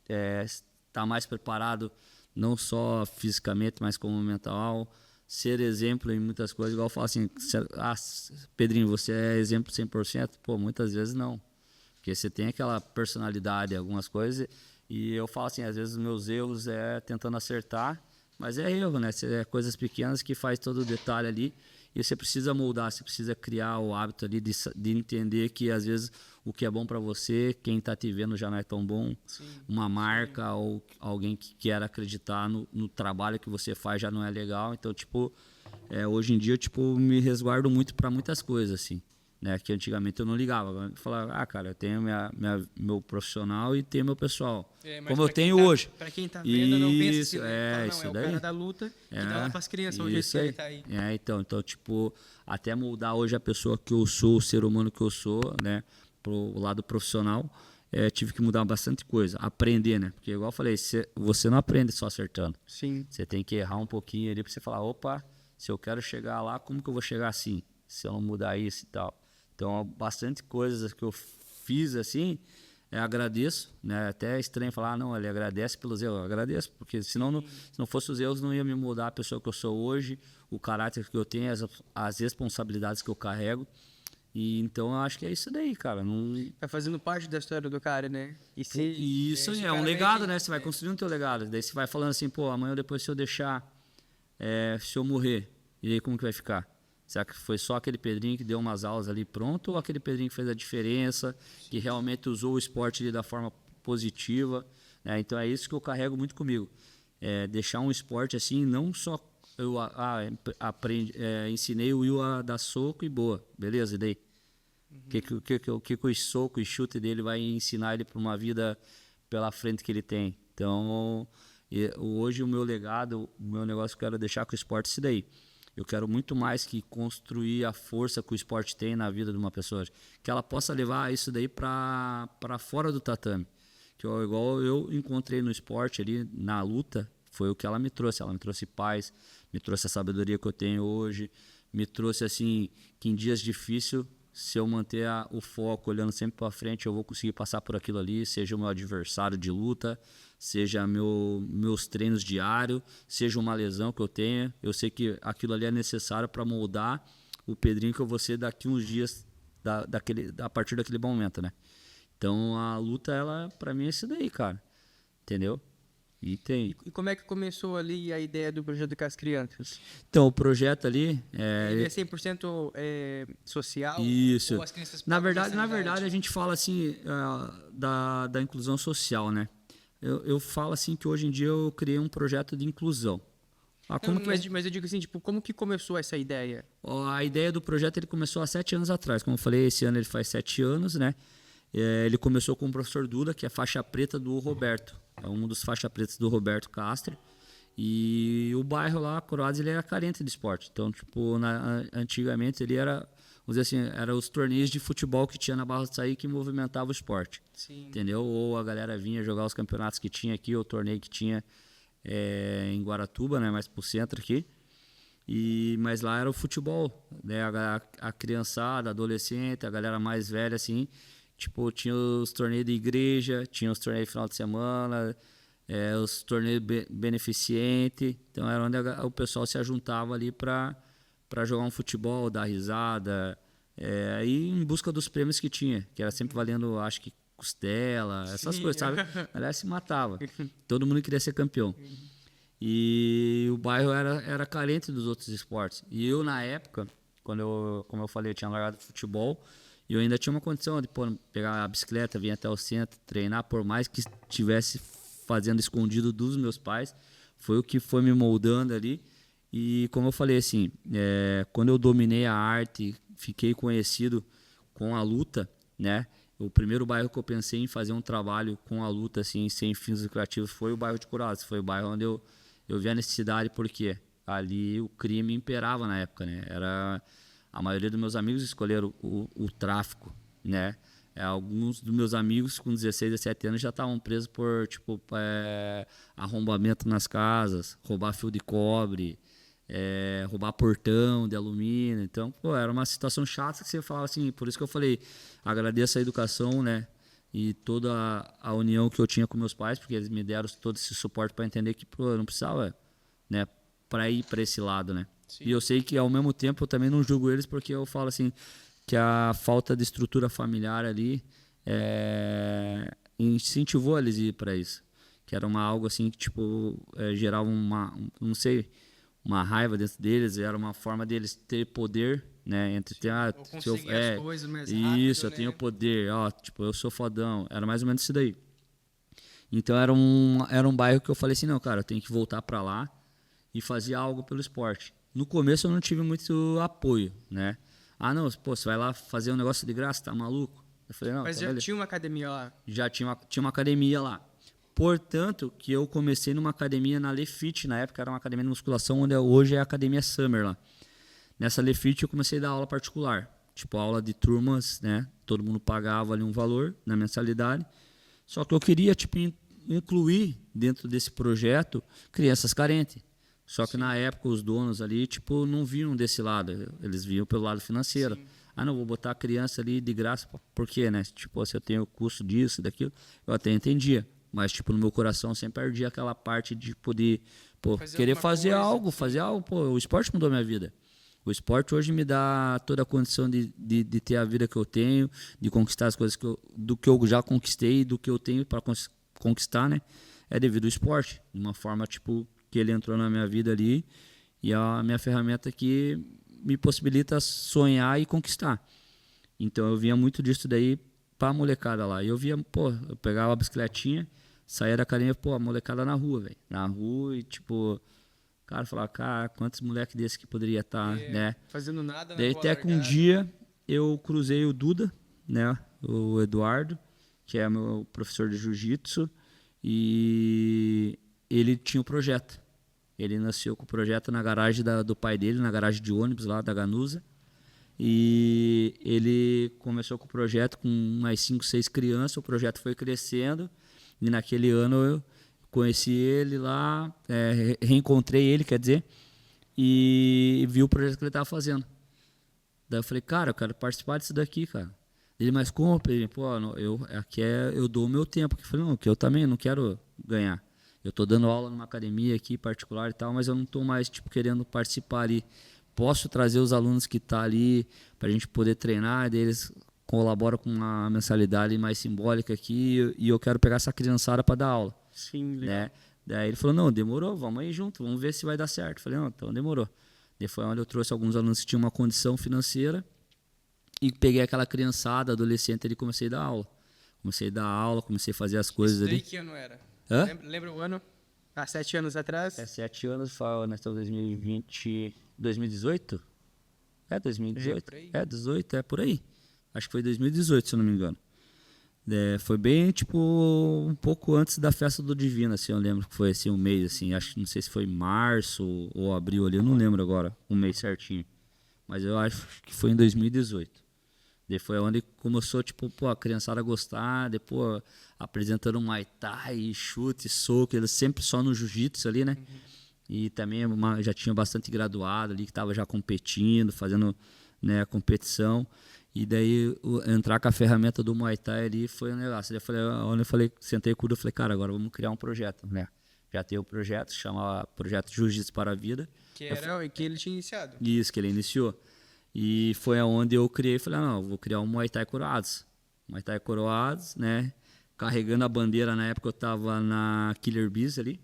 [SPEAKER 2] estar mais preparado, não só fisicamente, mas como mental, ser exemplo em muitas coisas. Igual eu falo assim, Pedrinho, você é exemplo 100%? Pô, muitas vezes não. Porque você tem aquela personalidade, algumas coisas, e eu falo assim, às vezes os meus erros é tentando acertar, mas é erro, né? É coisas pequenas que faz todo o detalhe ali, e você precisa moldar, você precisa criar o hábito ali de entender que às vezes o que é bom para você, quem está te vendo já não é tão bom. Sim, uma marca ou alguém que quer acreditar no trabalho que você faz já não é legal. Então, hoje em dia eu me resguardo muito para muitas coisas, assim. Né, que antigamente eu não ligava. Eu falava, cara, eu tenho meu profissional e tenho meu pessoal. Como eu tenho hoje.
[SPEAKER 1] Para quem tá vendo, não pensa assim,
[SPEAKER 2] né?
[SPEAKER 1] Não, é o cara da luta que dá lá para as crianças hoje
[SPEAKER 2] isso
[SPEAKER 1] que ele tá aí.
[SPEAKER 2] Então, até moldar hoje a pessoa que eu sou, o ser humano que eu sou, né, pro lado profissional, tive que mudar bastante coisa. Aprender, né? Porque, igual eu falei, você não aprende só acertando.
[SPEAKER 1] Sim.
[SPEAKER 2] Você tem que errar um pouquinho ali para você falar, opa, se eu quero chegar lá, como que eu vou chegar assim? Se eu não mudar isso e tal. Então, bastante coisas que eu fiz assim, agradeço, né? Até é estranho falar, não, ele agradece pelos erros. Eu agradeço, porque se não fosse os erros, não ia me mudar a pessoa que eu sou hoje, o caráter que eu tenho, as responsabilidades que eu carrego. E então, eu acho que é isso daí, cara. Não...
[SPEAKER 1] Vai fazendo parte da história do cara, né?
[SPEAKER 2] Isso é um legado, né? Você vai construindo o teu legado. Daí você vai falando assim, pô, amanhã ou depois se eu deixar, se eu morrer, e aí como que vai ficar? Será que foi só aquele Pedrinho que deu umas aulas ali pronto ou aquele Pedrinho que fez a diferença, que realmente usou o esporte ali da forma positiva? Então é isso que eu carrego muito comigo. Deixar um esporte assim, não só eu ensinei o Will a dar soco e boa, beleza? E daí? O que o soco e chute dele vai ensinar ele para uma vida pela frente que ele tem? Então, hoje o meu legado, o meu negócio que eu quero deixar com o esporte é isso daí. Eu quero muito mais que construir a força que o esporte tem na vida de uma pessoa. Que ela possa levar isso daí para fora do tatame. Igual eu encontrei no esporte ali, na luta, foi o que ela me trouxe. Ela me trouxe paz, me trouxe a sabedoria que eu tenho hoje, me trouxe assim, que em dias difíceis, se eu manter o foco, olhando sempre para frente, eu vou conseguir passar por aquilo ali, seja o meu adversário de luta, seja meus treinos diários, seja uma lesão que eu tenha. Eu sei que aquilo ali é necessário para moldar o Pedrinho que eu vou ser daqui uns dias, a partir daquele momento, né? Então a luta, ela para mim é isso daí, cara. Entendeu? E
[SPEAKER 1] como é que começou ali a ideia do projeto com as crianças?
[SPEAKER 2] Então, o projeto ali...
[SPEAKER 1] Ele é 100% social?
[SPEAKER 2] Isso.
[SPEAKER 1] Ou as crianças
[SPEAKER 2] na verdade, a gente fala assim da inclusão social, né? Eu falo assim que hoje em dia eu criei um projeto de inclusão.
[SPEAKER 1] Mas eu digo assim, como que começou essa ideia?
[SPEAKER 2] A ideia do projeto ele começou há 7 anos atrás. Como eu falei, esse ano ele faz 7 anos, né? Ele começou com o professor Duda, que é faixa preta do Roberto. É um dos faixa pretas do Roberto Castro. E o bairro lá, Coroados, ele era carente de esporte. Então, antigamente ele era, vamos dizer assim, era os torneios de futebol que tinha na Barra do Saí que movimentava o esporte.
[SPEAKER 1] Sim.
[SPEAKER 2] Entendeu? Ou a galera vinha jogar os campeonatos que tinha aqui, ou o torneio que tinha em Guaratuba, né, mais pro centro aqui. Mas lá era o futebol, né? A criançada, adolescente, a galera mais velha, assim, tinha os torneios de igreja, tinha os torneios de final de semana, os torneios beneficentes. Então era onde o pessoal se ajuntava ali para jogar um futebol, dar risada, e em busca dos prêmios que tinha, que era sempre valendo, acho que costela, essas coisas, sabe? Aliás, se matava. Todo mundo queria ser campeão. E o bairro era carente dos outros esportes. E eu, na época, como eu falei, eu tinha largado futebol, e eu ainda tinha uma condição de pegar a bicicleta, vir até o centro, treinar, por mais que estivesse fazendo escondido dos meus pais. Foi o que foi me moldando ali. E como eu falei, assim, quando eu dominei a arte, fiquei conhecido com a luta, né? O primeiro bairro que eu pensei em fazer um trabalho com a luta, assim, sem fins lucrativos, foi o bairro de Coroados. Foi o bairro onde eu vi a necessidade, porque ali o crime imperava na época, né? A maioria dos meus amigos escolheram o tráfico, né? Alguns dos meus amigos com 16, 17 anos já estavam presos por arrombamento nas casas, roubar fio de cobre, roubar portão de alumínio. Então, pô, era uma situação chata que você falava assim. Por isso que eu falei, agradeço a educação, né? E toda a união que eu tinha com meus pais, porque eles me deram todo esse suporte para entender que, pô, eu não precisava, né, para ir para esse lado, né?
[SPEAKER 1] Sim.
[SPEAKER 2] E eu sei que ao mesmo tempo eu também não julgo eles, porque eu falo assim que a falta de estrutura familiar ali incentivou eles a ir para isso, que era algo assim que tipo gerava não sei, uma raiva dentro deles, era uma forma deles ter poder, né, entre ter
[SPEAKER 1] Ou conseguir as coisas mais rápido,
[SPEAKER 2] isso, eu
[SPEAKER 1] né?
[SPEAKER 2] tenho poder, ó, tipo, eu sou fodão, era mais ou menos isso daí. Então era um bairro que eu falei assim, não, cara, eu tenho que voltar para lá e fazer algo pelo esporte. No começo eu não tive muito apoio, né? Ah, não, pô, você vai lá fazer um negócio de graça, tá maluco? Eu falei, não,
[SPEAKER 1] Mas
[SPEAKER 2] tá
[SPEAKER 1] já
[SPEAKER 2] beleza.
[SPEAKER 1] tinha uma academia lá.
[SPEAKER 2] Já tinha uma academia lá. Portanto, que eu comecei numa academia na Lefit, na época era uma academia de musculação, onde hoje é a Academia Summer lá. Nessa Lefit eu comecei a dar aula particular, tipo aula de turmas, né? Todo mundo pagava ali um valor na mensalidade. Só que eu queria tipo incluir dentro desse projeto crianças carentes. Só que na época os donos ali tipo não viam desse lado, eles viam pelo lado financeiro.
[SPEAKER 1] Sim.
[SPEAKER 2] Ah, não, vou botar a criança ali de graça, por quê, né? Tipo, se eu tenho o custo disso, daquilo, eu até entendia. Mas, tipo, no meu coração sempre ardia aquela parte de poder, pô, querer fazer algo, pô, o esporte mudou minha vida. O esporte hoje me dá toda a condição de ter a vida que eu tenho, de conquistar as coisas do que eu já conquistei, do que eu tenho para conquistar, né? É devido ao esporte, de uma forma, tipo, que ele entrou na minha vida ali e é a minha ferramenta que me possibilita sonhar e conquistar. Então eu via muito disso daí pra molecada lá. E eu via, pô, eu pegava a bicicletinha, saía da academia, pô, a molecada na rua, velho. Na rua e tipo, cara, falava, cara, quantos moleques desses que poderia estar, né?
[SPEAKER 1] Fazendo nada,
[SPEAKER 2] Daí
[SPEAKER 1] boa
[SPEAKER 2] até que um
[SPEAKER 1] largada.
[SPEAKER 2] dia eu cruzei o Duda, né? O Eduardo, que é meu professor de jiu-jitsu, e ele tinha um projeto. Ele nasceu com o projeto na garagem do pai dele, na garagem de ônibus lá da Ganusa. E ele começou com o projeto com umas 5, 6 crianças. O projeto foi crescendo. E naquele ano eu conheci ele lá, reencontrei ele, quer dizer, e vi o projeto que ele estava fazendo. Daí eu falei, cara, eu quero participar disso daqui, cara. Ele, mas como? Ele, pô, eu dou o meu tempo. Eu falei, não, que eu também não quero ganhar. Eu tô dando aula numa academia aqui particular e tal, mas eu não tô mais tipo querendo participar ali. Posso trazer os alunos que tá ali pra gente poder treinar, daí eles colaboram com uma mensalidade mais simbólica aqui e eu quero pegar essa criançada para dar aula,
[SPEAKER 1] Sim, legal.
[SPEAKER 2] né? Daí ele falou: "Não, demorou, vamos aí junto, vamos ver se vai dar certo". Eu falei: "Não, então demorou". Daí foi onde eu trouxe alguns alunos que tinham uma condição financeira e peguei aquela criançada, adolescente ali, e comecei a dar aula. Comecei a fazer as coisas
[SPEAKER 1] Isso daí
[SPEAKER 2] ali.
[SPEAKER 1] que ano era?
[SPEAKER 2] Hã?
[SPEAKER 1] Lembra o ano? Há 7 anos atrás?
[SPEAKER 2] 7 anos, nós estamos em 2020, 2018? É 2018?
[SPEAKER 1] por aí.
[SPEAKER 2] 18, por aí. Acho que foi 2018, se eu não me engano. Foi bem, tipo, um pouco antes da festa do Divino, assim, eu lembro que foi assim um mês, assim, acho que não sei se foi março ou abril ali, eu não lembro agora, um mês certinho. Mas eu acho que foi em 2018. Daí foi onde começou, tipo, pô, a criançada a gostar, depois apresentando Muay Thai, chute, soco, eles sempre só no jiu-jitsu ali, né? E também já tinha bastante graduado ali que estava já competindo, fazendo, né, a competição. E daí entrar com a ferramenta do Muay Thai ali foi um negócio. Daí eu falei, sentei com o Kudo, falei, cara, agora vamos criar um projeto, né? Já tem o projeto, chama Projeto Jiu-Jitsu para a Vida.
[SPEAKER 1] Que ele tinha iniciado.
[SPEAKER 2] Isso, que ele iniciou. E foi aonde eu criei, falei, não, vou criar um Muay Thai Coroados. Muay Thai Coroados, né? Carregando a bandeira, na época eu tava na Killer Bees ali,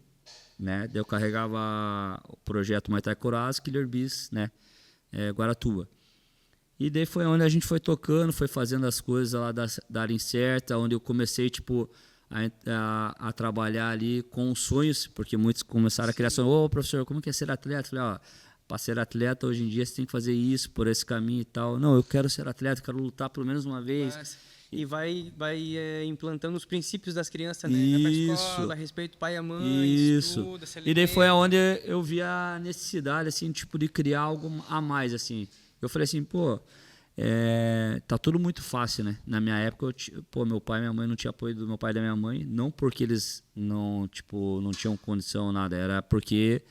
[SPEAKER 2] né? Daí eu carregava o projeto Muay Thai Coroados, Killer Bees, né? Guaratuba. E daí foi onde a gente foi tocando, foi fazendo as coisas lá darem certo, onde eu comecei, tipo, a trabalhar ali com sonhos, porque muitos começaram a criar sonhos. Ô, professor, como que é ser atleta? Eu falei, ó, para ser atleta hoje em dia você tem que fazer isso, por esse caminho e tal. Não, eu quero ser atleta, quero lutar pelo menos uma vez.
[SPEAKER 1] Mas, e vai implantando os princípios das crianças, né?
[SPEAKER 2] Isso.
[SPEAKER 1] Vai pra escola, respeito pai e a mãe,
[SPEAKER 2] Isso.
[SPEAKER 1] estuda, se
[SPEAKER 2] E daí foi
[SPEAKER 1] alimenta.
[SPEAKER 2] onde eu vi a necessidade, assim, tipo, de criar algo a mais, assim. Eu falei assim, pô, tá tudo muito fácil, né? Na minha época, meu pai e minha mãe não tinha apoio do meu pai e da minha mãe, não porque eles não tinham condição ou nada, era porque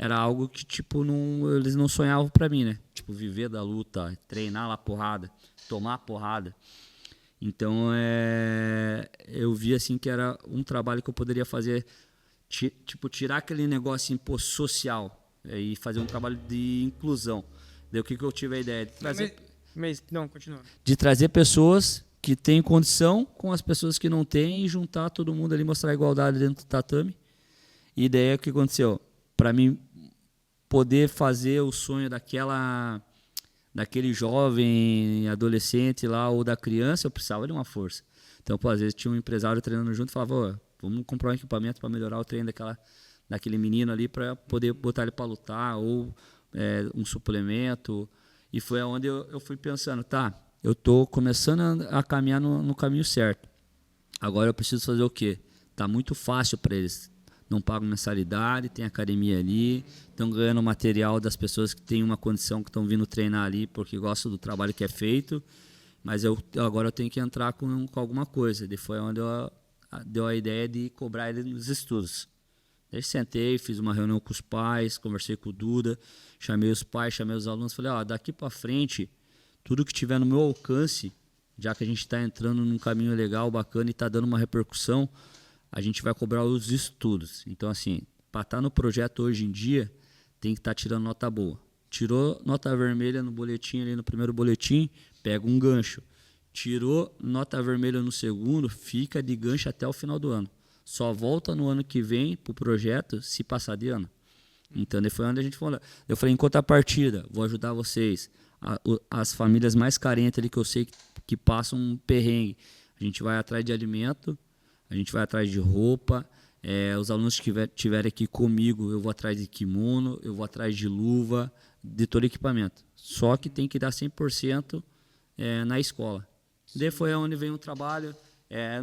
[SPEAKER 2] era algo que, tipo, não, eles não sonhavam pra mim, né? Tipo, viver da luta, treinar lá porrada, tomar porrada. Então, eu vi, assim, que era um trabalho que eu poderia fazer, tipo, tirar aquele negócio, assim, pô, social, e fazer um trabalho de inclusão. Daí o que eu tive a ideia? De trazer,
[SPEAKER 1] Não, continua.
[SPEAKER 2] de trazer pessoas que têm condição com as pessoas que não têm e juntar todo mundo ali, mostrar a igualdade dentro do tatame. E daí o que aconteceu? Para mim poder fazer o sonho daquele jovem, adolescente lá, ou da criança, eu precisava de uma força. Então, pô, às vezes tinha um empresário treinando junto e falava, ô, vamos comprar um equipamento para melhorar o treino daquele menino ali para poder botar ele para lutar, ou um suplemento. E foi onde eu fui pensando, tá, eu tô começando a caminhar no caminho certo. Agora eu preciso fazer o quê? Tá muito fácil para eles. Não pagam mensalidade, tem academia ali, estão ganhando material das pessoas que têm uma condição, que estão vindo treinar ali porque gostam do trabalho que é feito, mas agora eu tenho que entrar com alguma coisa. E foi onde deu a ideia de cobrar ele nos estudos. Daí sentei, fiz uma reunião com os pais, conversei com o Duda, chamei os pais, chamei os alunos, falei, ó, daqui para frente, tudo que tiver no meu alcance, já que a gente está entrando num caminho legal, bacana e está dando uma repercussão, a gente vai cobrar os estudos. Então, assim, para estar no projeto hoje em dia, tem que estar tirando nota boa. Tirou nota vermelha no boletim, ali no primeiro boletim, pega um gancho. Tirou nota vermelha no segundo, fica de gancho até o final do ano. Só volta no ano que vem para o projeto se passar de ano. Então, foi onde a gente falou. Eu falei, em contrapartida, vou ajudar vocês. As famílias mais carentes ali que eu sei que passam um perrengue. A gente vai atrás de alimento, a gente vai atrás de roupa, os alunos que estiverem aqui comigo, eu vou atrás de kimono, eu vou atrás de luva, de todo equipamento. Só que tem que dar 100% na escola. Daí foi onde veio o trabalho.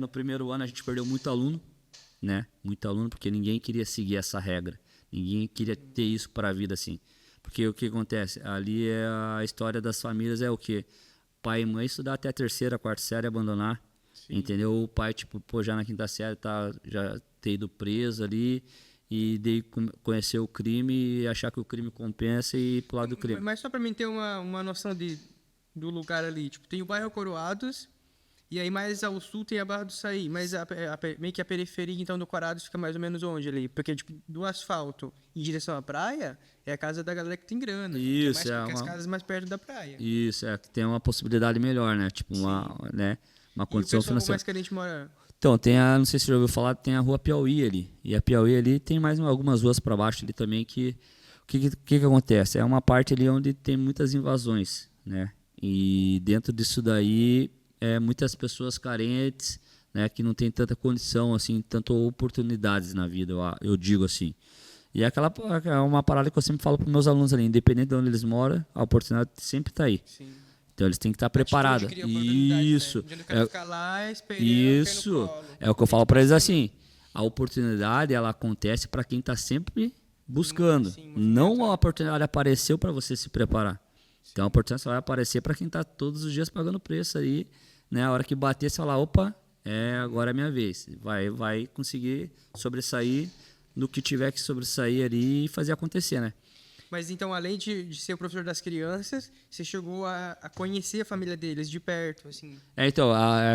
[SPEAKER 2] No primeiro ano a gente perdeu muito aluno, né? Muito aluno, porque ninguém queria seguir essa regra. Ninguém queria ter isso para a vida assim. Porque o que acontece? Ali a história das famílias é o quê? Pai e mãe estudar até a terceira, quarta série, abandonar. Sim. Entendeu? O pai, tipo, pô, já na quinta série já ter ido preso ali e daí conhecer o crime e achar que o crime compensa e ir pro lado do crime.
[SPEAKER 1] Mas só pra mim ter uma noção do lugar ali, tipo, tem o bairro Coroados e aí mais ao sul tem a Barra do Saí, mas meio que a periferia então do Coroados fica mais ou menos onde ali? Porque tipo, do asfalto em direção à praia é a casa da galera que tem grana.
[SPEAKER 2] Isso,
[SPEAKER 1] que é as casas mais perto da praia.
[SPEAKER 2] Isso, que tem uma possibilidade melhor, né? Tipo, uma condição financeira.
[SPEAKER 1] Mais que a gente mora...
[SPEAKER 2] Então, não sei se você já ouviu falar, tem a rua Piauí ali. E a Piauí ali tem mais algumas ruas para baixo ali também que... O que acontece? É uma parte ali onde tem muitas invasões, né? E dentro disso daí, muitas pessoas carentes, né? Que não tem tanta condição, assim, tantas oportunidades na vida, eu digo assim. E é uma parada que eu sempre falo para meus alunos ali, independente de onde eles moram, a oportunidade sempre está aí. Sim. Então eles têm que estar preparados. Isso.
[SPEAKER 1] Né? Ficar lá esperando,
[SPEAKER 2] isso. É o que eu falo para eles assim. A oportunidade ela acontece para quem está sempre buscando. Não a oportunidade apareceu para você se preparar. Sim. Então a oportunidade só vai aparecer para quem está todos os dias pagando preço aí, né? A hora que bater, você fala, opa, agora é minha vez. Vai conseguir sobressair no que tiver que sobressair ali e fazer acontecer, né?
[SPEAKER 1] Mas então, além de ser o professor das crianças, você chegou a conhecer a família deles de perto, assim?
[SPEAKER 2] Então,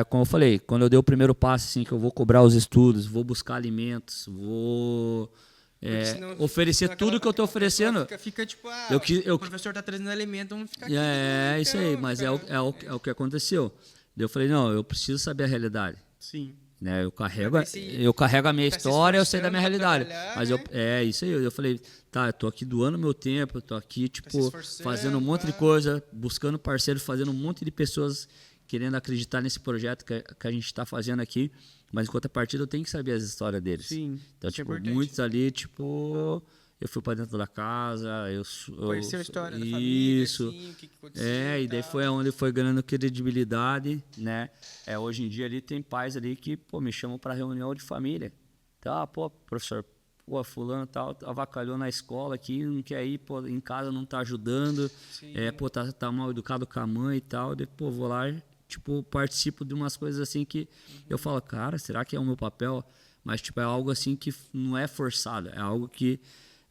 [SPEAKER 2] como eu falei, quando eu dei o primeiro passo, assim, que eu vou cobrar os estudos, vou buscar alimentos, vou oferecer tudo que eu estou oferecendo.
[SPEAKER 1] Fica tipo, o professor está trazendo alimento, vamos ficar aqui.
[SPEAKER 2] Isso aí, mas é o que aconteceu. Daí eu falei, não, eu preciso saber a realidade.
[SPEAKER 1] Sim.
[SPEAKER 2] Né, eu carrego a minha história, eu sei da minha realidade. Mas isso aí. Eu falei, tá, eu tô aqui doando meu tempo, eu tô aqui, tipo, fazendo um monte de coisa, buscando parceiros, fazendo um monte de pessoas querendo acreditar nesse projeto que a gente está fazendo aqui. Mas em contrapartida, eu tenho que saber as histórias deles.
[SPEAKER 1] Sim.
[SPEAKER 2] Então, tipo, muitos ali, tipo, eu fui para dentro da casa,
[SPEAKER 1] conheceu a história da família, assim, o que aconteceu.
[SPEAKER 2] E daí foi onde foi ganhando credibilidade, né? Hoje em dia ali tem pais ali que, pô, me chamam para reunião de família. Tá, pô, professor, pô, fulano tal, avacalhou na escola aqui, não quer ir, pô, em casa não tá ajudando, pô, tá mal educado com a mãe e tal, daí, pô, vou lá, tipo, participo de umas coisas assim que eu falo, cara, será que é o meu papel? Mas, tipo, é algo assim que não é forçado, é algo que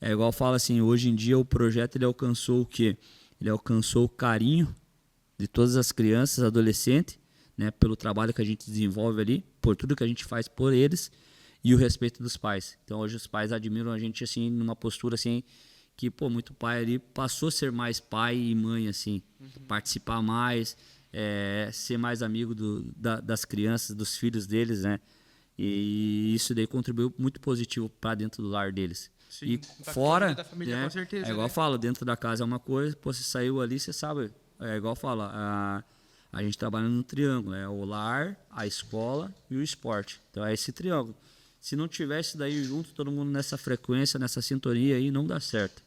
[SPEAKER 2] É igual eu falo assim, hoje em dia o projeto ele alcançou o quê? Ele alcançou o carinho de todas as crianças, adolescentes, né, pelo trabalho que a gente desenvolve ali, por tudo que a gente faz por eles e o respeito dos pais. Então hoje os pais admiram a gente assim numa postura assim que, pô, muito pai ali passou a ser mais pai e mãe assim, participar mais, ser mais amigo das crianças, dos filhos deles, né? E isso daí contribuiu muito positivo para dentro do lar deles.
[SPEAKER 1] Sim,
[SPEAKER 2] E
[SPEAKER 1] impactou a
[SPEAKER 2] fora,
[SPEAKER 1] vida da família,
[SPEAKER 2] né,
[SPEAKER 1] com certeza,
[SPEAKER 2] é igual
[SPEAKER 1] né?
[SPEAKER 2] eu falo, dentro da casa é uma coisa, pô, você saiu ali, você sabe, é igual eu falo, a gente trabalha no triângulo, é o lar, a escola e o esporte. Então é esse triângulo. Se não tivesse daí junto, todo mundo nessa frequência, nessa sintonia aí, não dá certo.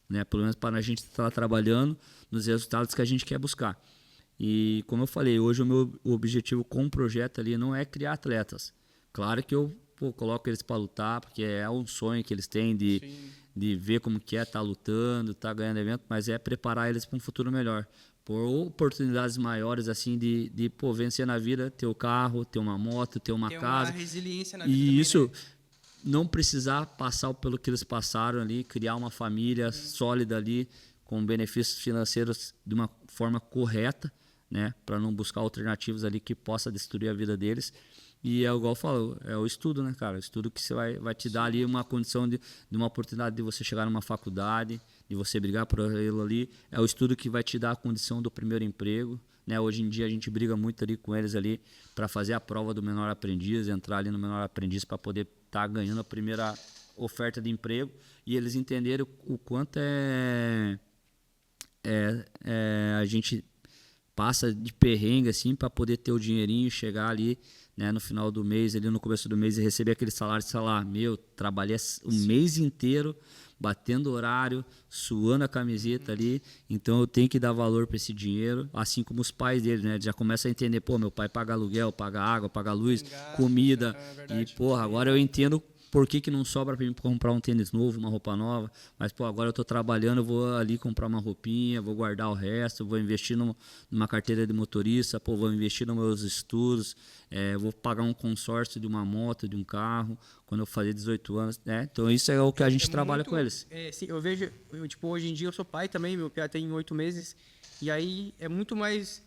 [SPEAKER 2] Né? Pelo menos para a gente estar trabalhando nos resultados que a gente quer buscar. E como eu falei, hoje o meu objetivo com o projeto ali não é criar atletas. Claro que eu coloco eles para lutar, porque é um sonho que eles têm de ver como que é estar lutando, estar ganhando evento, mas é preparar eles para um futuro melhor. Por oportunidades maiores, assim, de vencer na vida, ter o carro, ter uma moto, ter uma casa.
[SPEAKER 1] Uma resiliência na vida
[SPEAKER 2] E
[SPEAKER 1] também,
[SPEAKER 2] isso,
[SPEAKER 1] né?
[SPEAKER 2] não precisar passar pelo que eles passaram ali, criar uma família sólida ali, com benefícios financeiros de uma forma correta, né, para não buscar alternativas ali que possa destruir a vida deles. E é igual eu falo, é o estudo, né, cara? O estudo que você vai te dar ali uma condição de uma oportunidade de você chegar numa faculdade, de você brigar por aquilo ali. É o estudo que vai te dar a condição do primeiro emprego, né? Hoje em dia a gente briga muito ali com eles ali para fazer a prova do menor aprendiz, entrar ali no menor aprendiz para poder estar ganhando a primeira oferta de emprego e eles entenderem o quanto a gente passa de perrengue assim para poder ter o dinheirinho e chegar ali, né, no final do mês, ali no começo do mês e receber aquele salário, sei lá, meu, trabalhei o mês inteiro batendo horário, suando a camiseta ali, então eu tenho que dar valor para esse dinheiro, assim como os pais dele, né, já começa a entender, pô, meu pai paga aluguel, paga água, paga luz, comida, e porra, agora eu entendo por que não sobra para mim comprar um tênis novo, uma roupa nova, mas pô, agora eu tô trabalhando, eu vou ali comprar uma roupinha, vou guardar o resto, vou investir numa carteira de motorista, pô, vou investir nos meus estudos, vou pagar um consórcio de uma moto, de um carro, quando eu fazer 18 anos, né? Então isso é o que a gente trabalha com eles.
[SPEAKER 1] Sim, eu vejo, tipo, hoje em dia eu sou pai também, meu piá tem 8 meses, e aí é muito mais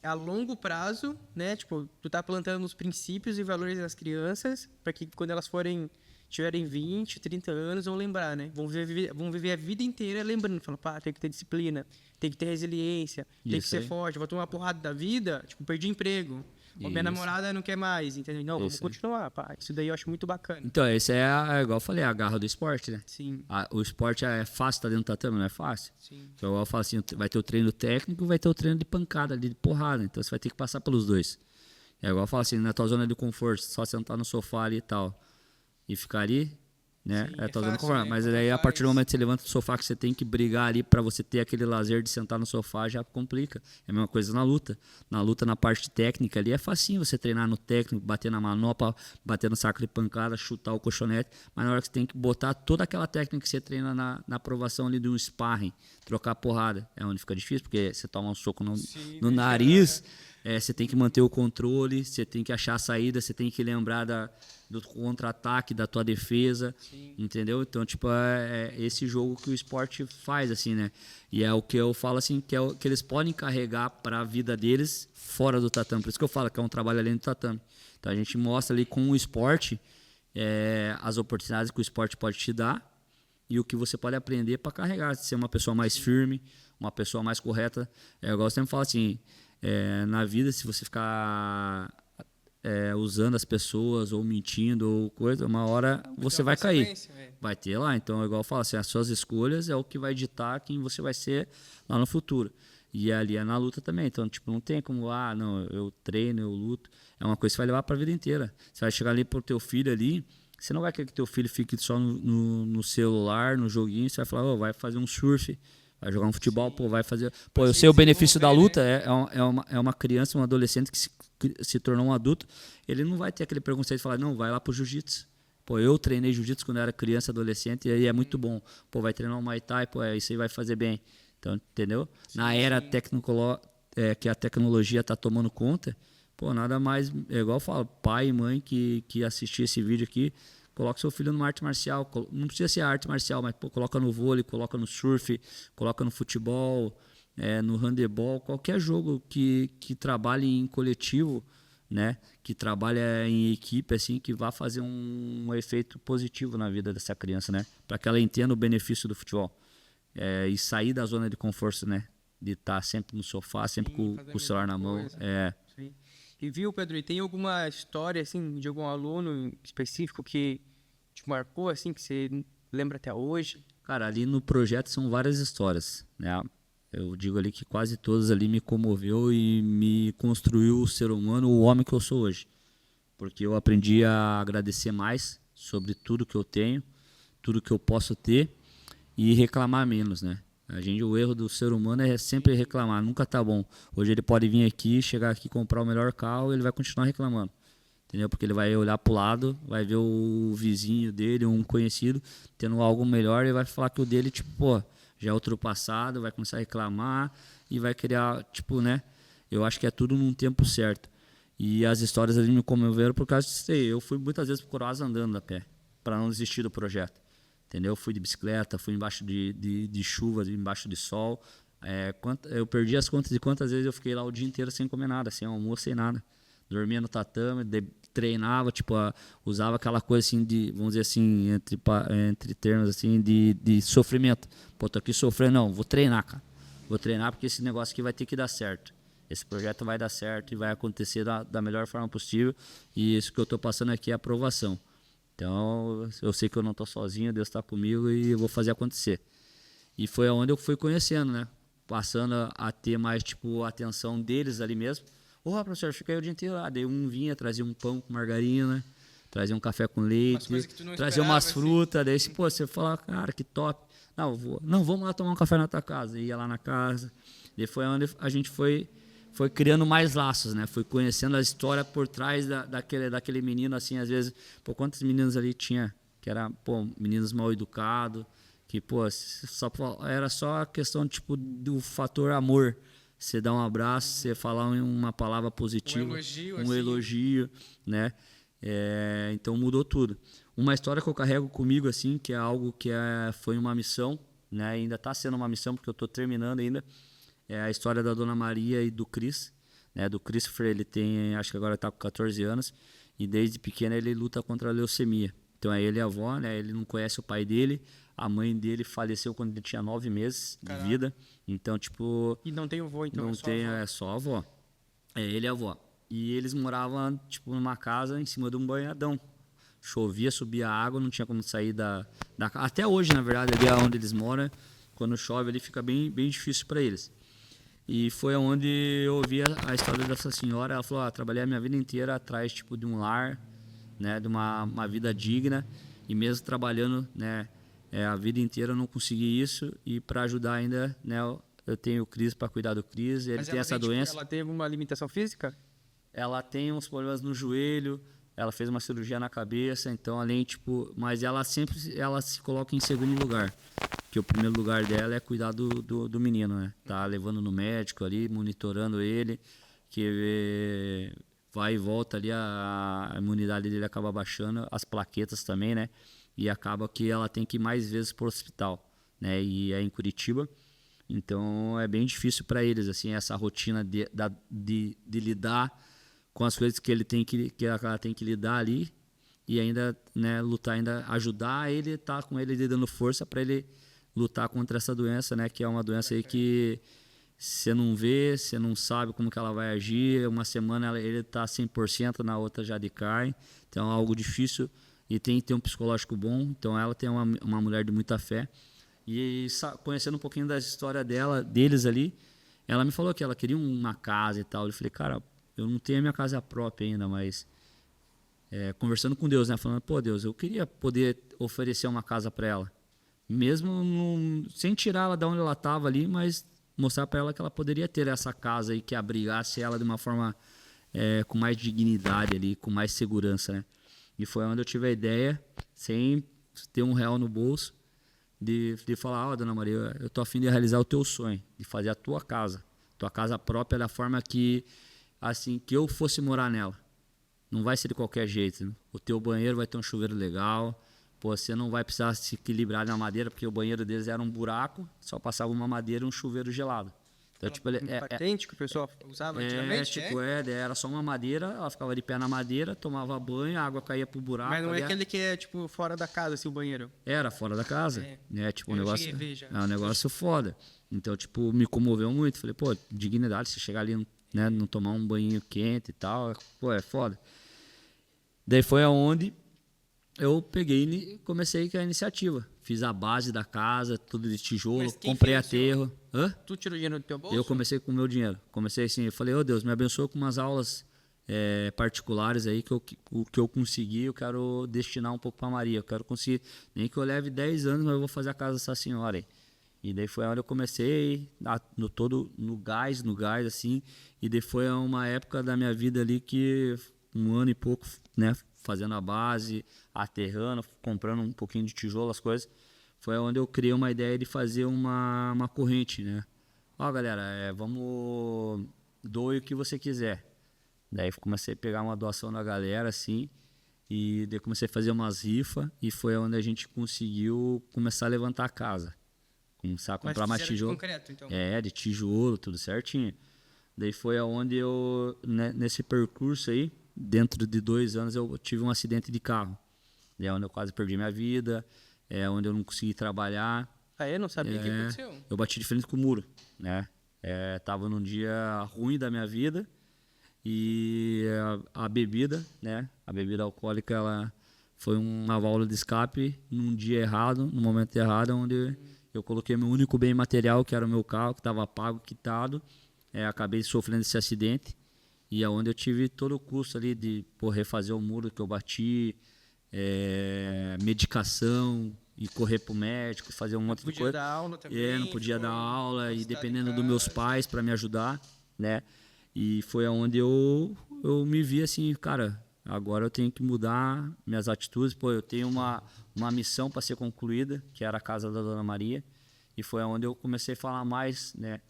[SPEAKER 1] a longo prazo, né? Tipo, tu tá plantando os princípios e valores das crianças para que quando elas tiverem 20, 30 anos, vão lembrar, né? Vão viver a vida inteira lembrando, falando, pá, tem que ter disciplina, tem que ter resiliência, tem que ser forte, vou tomar uma porrada da vida, tipo, perdi emprego. Ou minha namorada não quer mais, entendeu? Não, vamos continuar, pá. Isso daí eu acho muito bacana.
[SPEAKER 2] Então, esse igual eu falei, a garra do esporte, né?
[SPEAKER 1] Sim.
[SPEAKER 2] O esporte é fácil estar dentro do tatame, não é fácil?
[SPEAKER 1] Sim.
[SPEAKER 2] Então, eu falo assim, vai ter o treino técnico, vai ter o treino de pancada, de porrada. Então, você vai ter que passar pelos dois. É igual eu falo assim, na tua zona de conforto, só sentar no sofá ali e tal, e ficar ali, né?
[SPEAKER 1] Sim,
[SPEAKER 2] Tua zona de
[SPEAKER 1] fácil,
[SPEAKER 2] conforto.
[SPEAKER 1] né?
[SPEAKER 2] Mas
[SPEAKER 1] Quando
[SPEAKER 2] aí, a partir do momento que você levanta do sofá, que você tem que brigar ali para você ter aquele lazer de sentar no sofá, já complica. É a mesma coisa na luta. Na luta, na parte técnica ali, é facinho você treinar no técnico, bater na manopla, bater no saco de pancada, chutar o colchonete. Mas na hora que você tem que botar toda aquela técnica que você treina na aprovação ali de um sparring, trocar porrada, é onde fica difícil, porque você toma um soco no nariz, você tem que manter o controle, você tem que achar a saída, você tem que lembrar do contra-ataque, da tua defesa, entendeu? Então, tipo, é esse jogo que o esporte faz, assim, né? E é o que eu falo, assim, que é o que eles podem carregar para a vida deles fora do tatame. Por isso que eu falo que é um trabalho além do tatame. Então, a gente mostra ali com o esporte as oportunidades que o esporte pode te dar e o que você pode aprender para carregar, ser uma pessoa mais firme, uma pessoa mais correta. Eu gosto sempre de falar assim, na vida, se você ficar usando as pessoas ou mentindo ou coisa, uma hora você vai cair. Vai ter lá. Então, igual eu falo assim, as suas escolhas é o que vai ditar quem você vai ser lá no futuro. E ali é na luta também. Então, tipo, não tem como, não, eu treino, eu luto. É uma coisa que você vai levar para a vida inteira. Você vai chegar ali pro teu filho ali, você não vai querer que teu filho fique só no celular, no joguinho, você vai falar, vai fazer um surf, vai jogar um futebol, vai fazer... eu sei o benefício da luta, né? é uma criança, um adolescente que se tornou um adulto, ele não vai ter aquele preconceito de falar, não, vai lá pro jiu-jitsu. Eu treinei jiu-jitsu quando eu era criança, adolescente, e aí é muito bom. Vai treinar um Muay Thai, isso aí vai fazer bem. Então, entendeu? Na era que a tecnologia tá tomando conta, nada mais, igual eu falo, pai e mãe que assistir esse vídeo aqui, coloca seu filho numa arte marcial, não precisa ser arte marcial, mas pô, coloca no vôlei, coloca no surf, coloca no futebol, no handebol, qualquer jogo que trabalhe em coletivo, né, que trabalha em equipe, assim, que vá fazer um efeito positivo na vida dessa criança, né, para que ela entenda o benefício do futebol e sair da zona de conforto, né, de estar sempre no sofá, sempre com o celular na mão.
[SPEAKER 1] Sim. E viu, Pedro, e tem alguma história, assim, de algum aluno específico que te marcou, assim, que você lembra até hoje?
[SPEAKER 2] Cara, ali no projeto são várias histórias, né? Eu digo ali que quase todas ali me comoveu e me construiu o ser humano, o homem que eu sou hoje. Porque eu aprendi a agradecer mais sobre tudo que eu tenho, tudo que eu posso ter e reclamar menos, né? O erro do ser humano é sempre reclamar, nunca tá bom. Hoje ele pode vir aqui, chegar aqui, comprar o melhor carro e ele vai continuar reclamando. Entendeu? Porque ele vai olhar pro lado, vai ver o vizinho dele, um conhecido, tendo algo melhor e vai falar que o dele, tipo, pô, já é ultrapassado, vai começar a reclamar e vai criar, tipo, né? Eu acho que é tudo num tempo certo. E as histórias ali me comoveram por causa disso aí. Eu fui muitas vezes pro Coroaz andando a pé, para não desistir do projeto. Entendeu? Fui de bicicleta, fui embaixo de chuva, embaixo de sol. Eu perdi as contas de quantas vezes eu fiquei lá o dia inteiro sem comer nada, sem almoço, sem nada. Dormia no tatame, treinava, tipo, usava aquela coisa assim de, vamos dizer assim, entre termos assim, de sofrimento. Pô, tô aqui sofrendo, não, vou treinar, cara. Vou treinar porque esse negócio aqui vai ter que dar certo. Esse projeto vai dar certo e vai acontecer da melhor forma possível. E isso que eu tô passando aqui é aprovação. Então, eu sei que eu não tô sozinho, Deus tá comigo e eu vou fazer acontecer. E foi onde eu fui conhecendo, né? Passando a ter mais, tipo, a atenção deles ali mesmo. Professor, fica aí o dia inteiro lá. Daí um vinha, trazia um pão com margarina, trazia um café com leite, trazia umas frutas. Daí, pô, você fala, cara, que top. Não, vamos lá tomar um café na tua casa. Ia lá na casa. Daí foi onde a gente foi criando mais laços, né? Foi conhecendo a história por trás daquele menino, assim, às vezes, pô, quantos meninos ali tinha, que eram, pô, meninos mal educados, que, pô, era só a questão, tipo, do fator amor. Você dar um abraço, você falar uma palavra positiva, um elogio, né? Então mudou tudo. Uma história que eu carrego comigo, assim, que é algo que foi uma missão, né? Ainda está sendo uma missão, porque eu estou terminando ainda. É a história da Dona Maria e do Cris, né? Do Christopher, ele tem, acho que agora está com 14 anos, e desde pequeno ele luta contra a leucemia. Então é ele e a avó, né? Ele não conhece o pai dele. A mãe dele faleceu quando ele tinha 9 meses de vida. Então, tipo...
[SPEAKER 1] E não tem o avô, então?
[SPEAKER 2] É só a avó. É ele e a avó. E eles moravam, tipo, numa casa em cima de um banhadão. Chovia, subia água, não tinha como sair da casa. Até hoje, na verdade, ali onde eles moram, quando chove, ali fica bem, bem difícil para eles. E foi onde eu ouvi a história dessa senhora. Ela falou, trabalhei a minha vida inteira atrás, tipo, de um lar, né, de uma vida digna. E mesmo trabalhando, né, a vida inteira eu não consegui isso, e para ajudar ainda, né, eu tenho o Cris para cuidar do Cris, ele tem essa doença.
[SPEAKER 1] Ela tem alguma limitação física?
[SPEAKER 2] Ela tem uns problemas no joelho, ela fez uma cirurgia na cabeça, então além, tipo, mas ela se coloca em segundo lugar, que o primeiro lugar dela é cuidar do menino, né? Tá levando no médico ali, monitorando ele, que vai e volta ali, a imunidade dele acaba baixando, as plaquetas também, né? E acaba que ela tem que ir mais vezes para o hospital, né? E é em Curitiba, então é bem difícil para eles, assim, essa rotina de lidar com as coisas que ela tem que lidar ali, e ainda, né, lutar, ainda ajudar ele, tá com ele dando força para ele lutar contra essa doença, né? Que é uma doença aí que você não vê, você não sabe como que ela vai agir. Uma semana ele tá 100%, na outra já decai, então é algo difícil. E tem que ter um psicológico bom. Então ela tem uma mulher de muita fé. E conhecendo um pouquinho da história deles ali, ela me falou que ela queria uma casa e tal. Eu falei, cara, eu não tenho a minha casa própria ainda, mas conversando com Deus, né? Falando, pô, Deus, eu queria poder oferecer uma casa para ela. Mesmo sem tirá-la de onde ela estava ali, mas mostrar para ela que ela poderia ter essa casa aí que abrigasse ela de uma forma com mais dignidade ali, com mais segurança, né? E foi onde eu tive a ideia, sem ter R$1 no bolso, de falar, Dona Maria, eu tô a fim de realizar o teu sonho, de fazer a tua casa própria, da forma que, assim, que eu fosse morar nela. não vai ser de qualquer jeito. Né? O teu banheiro vai ter um chuveiro legal. Pô, você não vai precisar se equilibrar na madeira, porque o banheiro deles era um buraco, só passava uma madeira e um chuveiro gelado. Então, tipo,
[SPEAKER 1] Patente que o pessoal usava antigamente?
[SPEAKER 2] Daí era só uma madeira, ela ficava de pé na madeira, tomava banho, a água caía pro buraco.
[SPEAKER 1] Mas não é aquele que é, tipo, fora da casa, assim, o banheiro?
[SPEAKER 2] Era fora da casa. Né? Tipo,
[SPEAKER 1] Eu cheguei a ver já.
[SPEAKER 2] é um negócio foda. Então, tipo, me comoveu muito. Falei, pô, dignidade, se chegar ali, né, não tomar um banho quente e tal, pô, é foda. Daí foi aonde eu peguei e comecei com a iniciativa. Fiz a base da casa, tudo de tijolo,
[SPEAKER 1] Mas quem
[SPEAKER 2] comprei
[SPEAKER 1] fez,
[SPEAKER 2] aterro. Hã?
[SPEAKER 1] Tu tirou dinheiro do teu bolso?
[SPEAKER 2] Eu comecei com o meu dinheiro. Comecei assim, eu falei, Deus, me abençoa com umas aulas particulares aí que o que eu conseguir, eu quero destinar um pouco para Maria. Eu quero conseguir, nem que eu leve 10 anos, mas eu vou fazer a casa dessa senhora aí. E daí foi onde eu comecei, no gás, assim. E daí foi uma época da minha vida ali que, um ano e pouco, né, fazendo a base, aterrando, comprando um pouquinho de tijolo, as coisas. Foi onde eu criei uma ideia de fazer uma corrente, né? Ó, galera, vamos doe o que você quiser. Daí comecei a pegar uma doação da galera, assim, e daí comecei a fazer umas rifas, e foi onde a gente conseguiu começar a levantar a casa. Começar a comprar mais tijolo.
[SPEAKER 1] De concreto, então.
[SPEAKER 2] De tijolo, tudo certinho. Daí foi aonde eu, né, nesse percurso aí, dentro de 2 anos, eu tive um acidente de carro. Daí é onde eu quase perdi minha vida, onde eu não consegui trabalhar.
[SPEAKER 1] Ah, eu não sabia o que aconteceu.
[SPEAKER 2] Eu bati de frente com o muro, né? Tava num dia ruim da minha vida e a bebida, né? A bebida alcoólica, ela foi uma válvula de escape num dia errado, no momento errado, onde eu coloquei meu único bem material, que era o meu carro, que estava pago, quitado. Acabei sofrendo esse acidente e é onde eu tive todo o custo ali de refazer o muro que eu bati, medicação e correr pro médico, fazer um monte de coisa.
[SPEAKER 1] Não podia dar aula também.
[SPEAKER 2] Não podia dar aula e dependendo dos meus pais para me ajudar, né? E foi aonde eu me vi assim, cara, agora eu tenho que mudar minhas atitudes. Pô, eu tenho uma missão para ser concluída, que era a casa da Dona Maria. E foi aonde eu comecei a falar mais, né,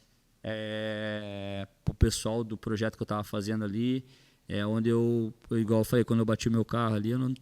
[SPEAKER 2] pro pessoal do projeto que eu estava fazendo ali. Onde igual eu falei, quando eu bati o meu carro ali, eu não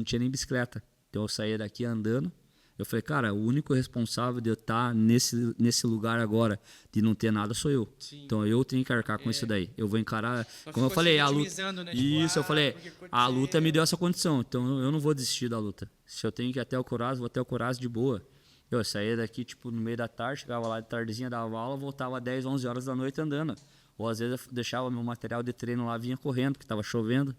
[SPEAKER 2] tinha nem bicicleta. Então eu saía daqui andando. Eu falei, cara, o único responsável de eu estar nesse lugar agora, de não ter nada, sou eu.
[SPEAKER 1] Sim.
[SPEAKER 2] Então eu tenho que arcar com isso daí. Eu vou encarar.
[SPEAKER 1] Não
[SPEAKER 2] como eu falei, a luta.
[SPEAKER 1] Né?
[SPEAKER 2] Isso, eu falei, a luta me deu essa condição. Então eu não vou desistir da luta. Se eu tenho que ir até o Coraz, vou até o Coraz de boa. Eu saía daqui, tipo, no meio da tarde, chegava lá de tardezinha, dava aula, voltava 10, 11 horas da noite andando. Ou às vezes eu deixava meu material de treino lá, vinha correndo, porque estava chovendo.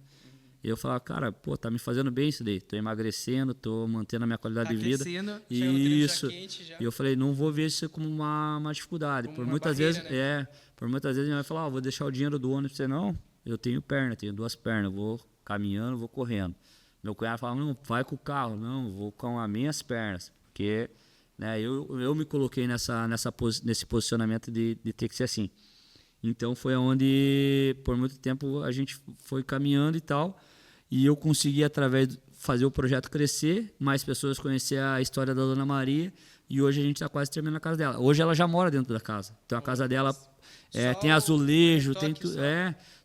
[SPEAKER 2] E eu falava, cara, pô, tá me fazendo bem isso daí. Tô emagrecendo, tô mantendo a minha qualidade de vida. Isso. E eu falei, não vou ver isso como uma dificuldade.
[SPEAKER 1] Como
[SPEAKER 2] por
[SPEAKER 1] uma
[SPEAKER 2] muitas
[SPEAKER 1] barreira,
[SPEAKER 2] vezes,
[SPEAKER 1] né?
[SPEAKER 2] por muitas vezes minha mãe fala, vou deixar o dinheiro do ônibus pra você. Não, eu tenho perna, tenho 2 pernas, vou caminhando, vou correndo. Meu cunhado fala, não, vai com o carro. Não, vou com as minhas pernas. Porque, né, eu me coloquei nesse posicionamento de ter que ser assim. Então foi onde por muito tempo a gente foi caminhando e tal, e eu consegui através de fazer o projeto crescer, mais pessoas conhecer a história da Dona Maria, e hoje a gente está quase terminando a casa dela. Hoje ela já mora dentro da casa. Então a casa dela tem azulejo, tem tudo,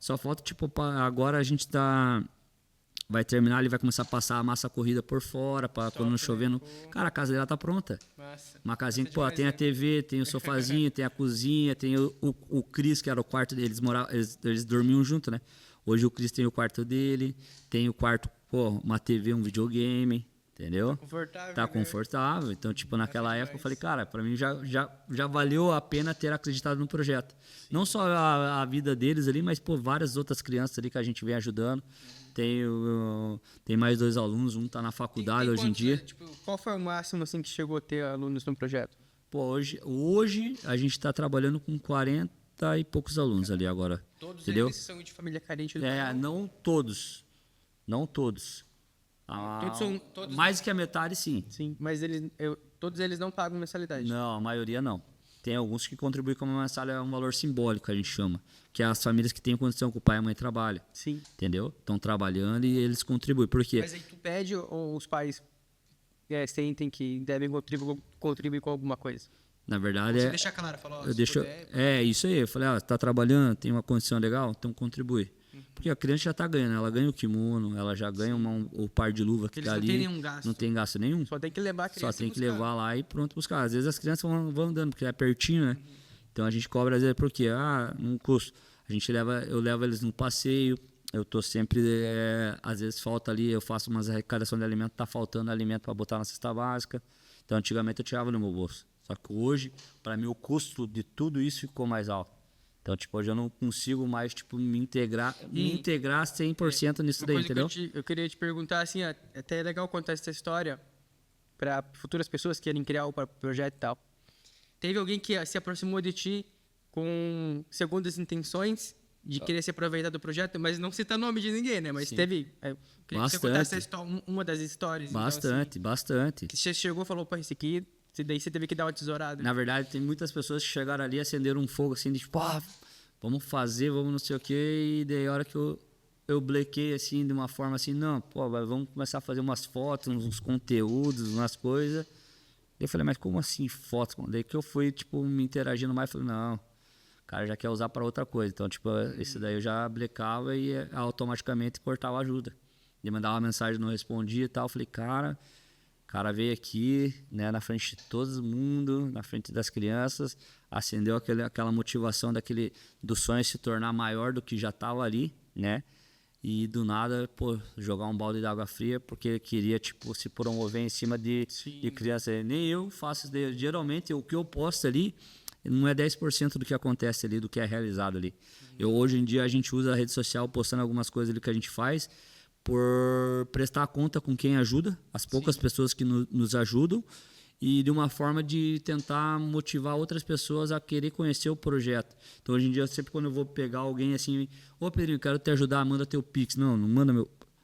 [SPEAKER 2] só falta tipo agora a gente vai terminar, ele vai começar a passar a massa corrida por fora, para quando não chovendo. Cara, a casa dela tá pronta.
[SPEAKER 1] Massa.
[SPEAKER 2] Uma casinha que, tem a TV, tem o sofazinho, tem a cozinha, tem o Cris, que era o quarto deles, eles dormiam junto, né? Hoje o Cris tem o quarto dele, tem o quarto, uma TV, um videogame, entendeu? Tá confortável. Então, tipo, naquela época eu falei, cara, pra mim já valeu a pena ter acreditado no projeto. Sim. Não só a vida deles ali, mas, várias outras crianças ali que a gente vem ajudando. Tem mais 2 alunos, um tá na faculdade hoje em dia.
[SPEAKER 1] Tipo, qual foi o máximo assim, que chegou a ter alunos no projeto?
[SPEAKER 2] Hoje a gente está trabalhando com 40 e poucos alunos ali agora.
[SPEAKER 1] Todos
[SPEAKER 2] entendeu?
[SPEAKER 1] Eles são de família carente do
[SPEAKER 2] não todos. Não todos.
[SPEAKER 1] Todos
[SPEAKER 2] mais que a metade, sim.
[SPEAKER 1] Sim, mas todos eles não pagam mensalidade.
[SPEAKER 2] Não, a maioria não. Tem alguns que contribuem com uma mensalidade, é um valor simbólico, a gente chama. Que é as famílias que têm condição que o pai e a mãe trabalham.
[SPEAKER 1] Sim.
[SPEAKER 2] Entendeu? Estão trabalhando e eles contribuem. Por quê?
[SPEAKER 1] Mas aí tu pede ou os pais sentem que devem contribuir com alguma coisa?
[SPEAKER 2] Na verdade,
[SPEAKER 1] deixa claro,
[SPEAKER 2] isso aí. Eu falei, tá trabalhando, tem uma condição legal, então contribui. Porque a criança já tá ganhando, ela ganha o kimono, ela já ganha o par de luva que
[SPEAKER 1] Eles
[SPEAKER 2] tá
[SPEAKER 1] não
[SPEAKER 2] ali.
[SPEAKER 1] têm nenhum gasto.
[SPEAKER 2] Não tem gasto nenhum.
[SPEAKER 1] Só tem que levar a criança
[SPEAKER 2] Só tem que
[SPEAKER 1] buscar.
[SPEAKER 2] levar lá e pronto buscar. Às vezes as crianças vão andando, porque é pertinho, né? Então a gente cobra, às vezes, por quê? Num custo. Eu levo eles no passeio, eu tô sempre, às vezes falta ali, eu faço umas arrecadações de alimento, tá faltando alimento para botar na cesta básica. Então antigamente eu tirava no meu bolso. Só que hoje, para mim, o custo de tudo isso ficou mais alto. Então, tipo, hoje eu não consigo mais, tipo, me integrar 100% nisso daí, entendeu?
[SPEAKER 1] Eu queria te perguntar, assim, até é legal contar essa história para futuras pessoas que querem criar o projeto e tal. Teve alguém que se aproximou de ti com segundas intenções de querer se aproveitar do projeto, mas não cita nome de ninguém, né? Mas
[SPEAKER 2] Sim.
[SPEAKER 1] teve... Eu queria que você contasse uma das histórias.
[SPEAKER 2] Bastante,
[SPEAKER 1] então, assim,
[SPEAKER 2] bastante.
[SPEAKER 1] que você chegou e falou, pô, esse daí você teve que dar uma tesourada.
[SPEAKER 2] Na verdade, tem muitas pessoas que chegaram ali e acenderam um fogo assim, de tipo, vamos fazer, vamos não sei o quê. E daí a hora que eu blequei assim, de uma forma assim, não, pô, vamos começar a fazer umas fotos, uns conteúdos, umas coisas. Eu falei, mas como assim fotos? Daí que eu fui, tipo, me interagindo mais, falei, não, o cara já quer usar para outra coisa. Então, tipo, esse daí eu já blecava e automaticamente cortava a ajuda. Ele mandava uma mensagem, não respondia e tal. Eu falei, o cara veio aqui, né, na frente de todo mundo, na frente das crianças, acendeu aquela motivação do sonho se tornar maior do que já estava ali, né? E do nada, pô, jogar um balde de água fria porque queria, tipo, se promover em cima de criança. Nem eu faço isso daí. Geralmente, o que eu posto ali não é 10% do que acontece ali, do que é realizado ali. Hoje em dia, a gente usa a rede social postando algumas coisas ali que a gente faz por prestar conta com quem ajuda, as poucas pessoas que nos ajudam, e de uma forma de tentar motivar outras pessoas a querer conhecer o projeto. Então, hoje em dia, sempre quando eu vou pegar alguém assim, ô Pedrinho, quero te ajudar, manda teu Pix. Não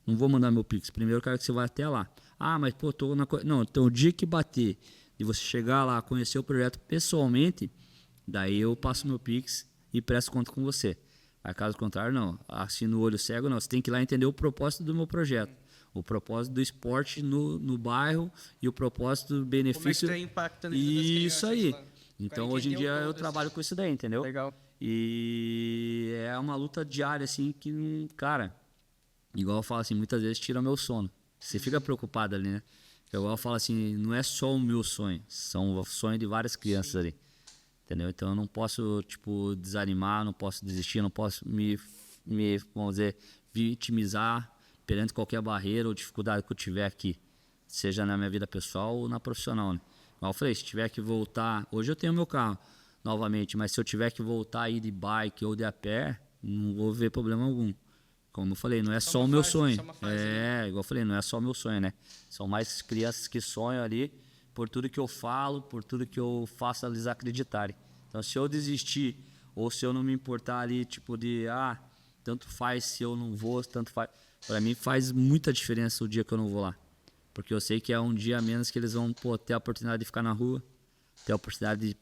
[SPEAKER 2] vou mandar meu Pix. Primeiro eu quero que você vá até lá. Mas pô, tô na coisa. Não, então o dia que bater e você chegar lá, conhecer o projeto pessoalmente, daí eu passo meu Pix e presto conta com você. Mas caso contrário, não. Assim no olho cego, não. Você tem que ir lá entender o propósito do meu projeto. O propósito do esporte no bairro e o propósito do benefício.
[SPEAKER 1] Como é que está impactando
[SPEAKER 2] isso aí.
[SPEAKER 1] Lá.
[SPEAKER 2] Então, hoje em dia, eu trabalho com isso daí, entendeu?
[SPEAKER 1] Legal.
[SPEAKER 2] E é uma luta diária, assim, que, cara, igual eu falo assim, muitas vezes tira meu sono. Você fica preocupado ali, né? Igual eu falo assim, não é só o meu sonho, são o sonho de várias crianças ali. Entendeu? Então eu não posso, tipo, desanimar, não posso desistir, não posso vamos dizer, vitimizar perante qualquer barreira ou dificuldade que eu tiver aqui, seja na minha vida pessoal ou na profissional, né? Igual eu falei, se tiver que voltar, hoje eu tenho meu carro novamente, mas se eu tiver que voltar aí de bike ou de a pé, não vou ver problema algum. Como eu falei, não é só o meu sonho. Igual eu falei, não é só o meu sonho, né? São mais crianças que sonham ali por tudo que eu falo, por tudo que eu faço eles acreditarem. Então, se eu desistir ou se eu não me importar ali, tipo tanto faz se eu não vou, tanto faz. Para mim faz muita diferença o dia que eu não vou lá. Porque eu sei que é um dia a menos que eles vão, ter a oportunidade de ficar na rua, ter a oportunidade de,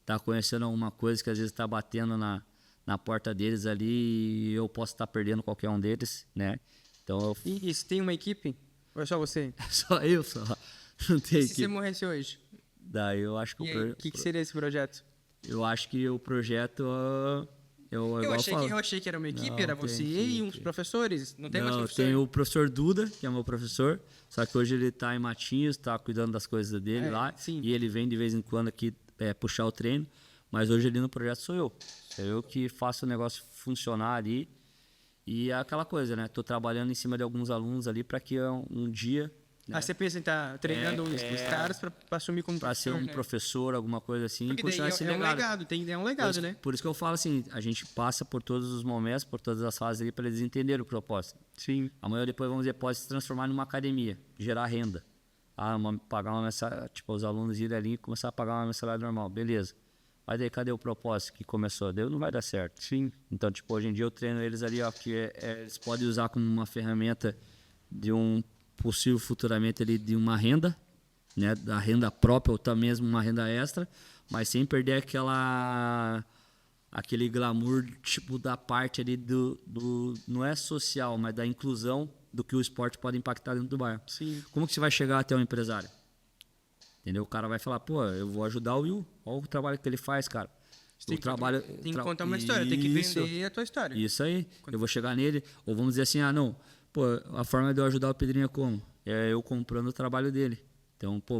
[SPEAKER 2] tá conhecendo alguma coisa que às vezes está batendo na porta deles ali e eu posso estar perdendo qualquer um deles, né? Então
[SPEAKER 1] E você tem uma equipe? Ou é só você?
[SPEAKER 2] Só eu, só. Não tem
[SPEAKER 1] equipe. Se você morresse hoje?
[SPEAKER 2] Daí eu acho que
[SPEAKER 1] o que seria esse projeto?
[SPEAKER 2] Eu acho que o projeto...
[SPEAKER 1] Eu achei que era uma equipe, era você e uns professores. Não tem mais professor?
[SPEAKER 2] Tem o professor Duda, que é meu professor, só que hoje ele está em Matinhos, está cuidando das coisas dele lá.
[SPEAKER 1] Sim.
[SPEAKER 2] E ele vem de vez em quando aqui puxar o treino, mas hoje ali no projeto sou eu. Sou eu que faço o negócio funcionar ali. E é aquela coisa, né? Estou trabalhando em cima de alguns alunos ali para que um dia... Né?
[SPEAKER 1] Você pensa em estar treinando os caras para assumir como professor,
[SPEAKER 2] para ser um professor, alguma coisa assim.
[SPEAKER 1] Porque daí um legado, é um legado, né?
[SPEAKER 2] Por isso que eu falo assim, a gente passa por todos os momentos, por todas as fases ali para eles entenderem o propósito.
[SPEAKER 1] Sim.
[SPEAKER 2] Amanhã depois, vamos dizer, pode se transformar numa academia, gerar renda. Pagar uma mensalidade, tipo, os alunos irem ali e começar a pagar uma mensalidade normal, beleza. Mas daí, cadê o propósito que começou? Daí não vai dar certo.
[SPEAKER 1] Sim.
[SPEAKER 2] Então, tipo, hoje em dia eu treino eles ali, ó, que eles podem usar como uma ferramenta de um possível futuramente ali de uma renda, né, da renda própria ou até mesmo uma renda extra, mas sem perder aquele glamour tipo da parte ali do não é social, mas da inclusão do que o esporte pode impactar dentro do bairro.
[SPEAKER 1] Sim.
[SPEAKER 2] Como que você vai chegar até um empresário? Entendeu? O cara vai falar, eu vou ajudar o Will, olha o trabalho que ele faz, cara. O trabalho...
[SPEAKER 1] Tem que contar uma história, tem que vender a tua história.
[SPEAKER 2] Isso aí. Eu vou chegar nele, ou vamos dizer assim, não, pô, a forma de eu ajudar o Pedrinho é como? É eu comprando o trabalho dele. Então, pô,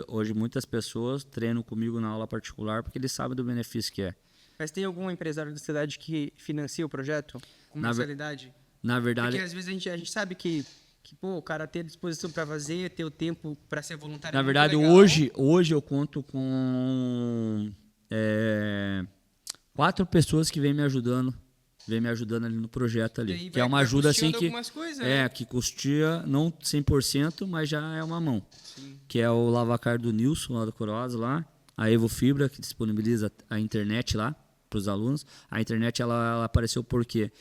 [SPEAKER 2] hoje muitas pessoas treinam comigo na aula particular porque eles sabem do benefício que é.
[SPEAKER 1] Mas tem algum empresário da cidade que financia o projeto com mensalidade?
[SPEAKER 2] Na verdade...
[SPEAKER 1] Porque às vezes a gente sabe que pô, o cara ter disposição para fazer, ter o tempo para ser voluntário.
[SPEAKER 2] Na verdade, hoje eu conto com 4 pessoas que vêm me ajudando ali no projeto ali. Que é uma ajuda assim que
[SPEAKER 1] coisas, né?
[SPEAKER 2] que custeia, não 100%, mas já é uma mão.
[SPEAKER 1] Sim.
[SPEAKER 2] Que é o Lavacar do Nilson, lá do Coroaz, lá. A Evo Fibra, que disponibiliza a internet lá para os alunos. A internet ela apareceu porque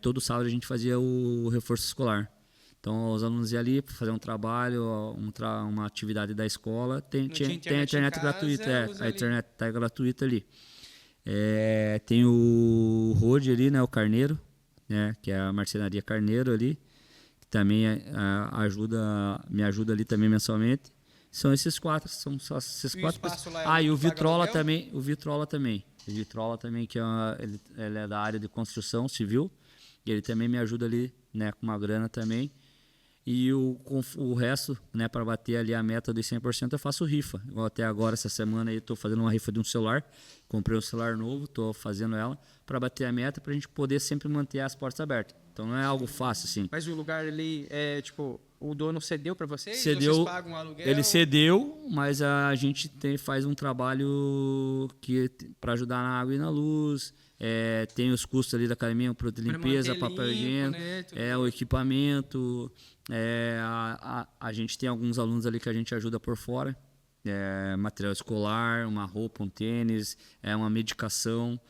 [SPEAKER 2] todo sábado a gente fazia o reforço escolar. Então, os alunos iam ali para fazer um trabalho, uma atividade da escola. Tem a internet gratuita. A internet está gratuita ali. Tem o Rode ali, né, o Carneiro, né, que é a marcenaria Carneiro ali, que também me ajuda ali também mensalmente. São esses 4, são só esses 4 pessoas. E o Vitrola também. O Vitrola também, que ele é da área de construção civil. E ele também me ajuda ali, né, com uma grana também. E o resto, né, para bater ali a meta dos 100%, eu faço rifa. Igual até agora, essa semana, eu estou fazendo uma rifa de um celular. Comprei um celular novo, estou fazendo ela para bater a meta, para a gente poder sempre manter as portas abertas. Então não é algo fácil, assim.
[SPEAKER 1] Mas o lugar ali, o dono cedeu para vocês?
[SPEAKER 2] Cedeu,
[SPEAKER 1] vocês pagam um aluguel?
[SPEAKER 2] ele cedeu, mas a gente faz um trabalho para ajudar na água e na luz. Tem os custos ali da academia, produto de limpeza, papel higiênico, né, o equipamento. A gente tem alguns alunos ali que a gente ajuda por fora. Material escolar, uma roupa, um tênis, uma medicação.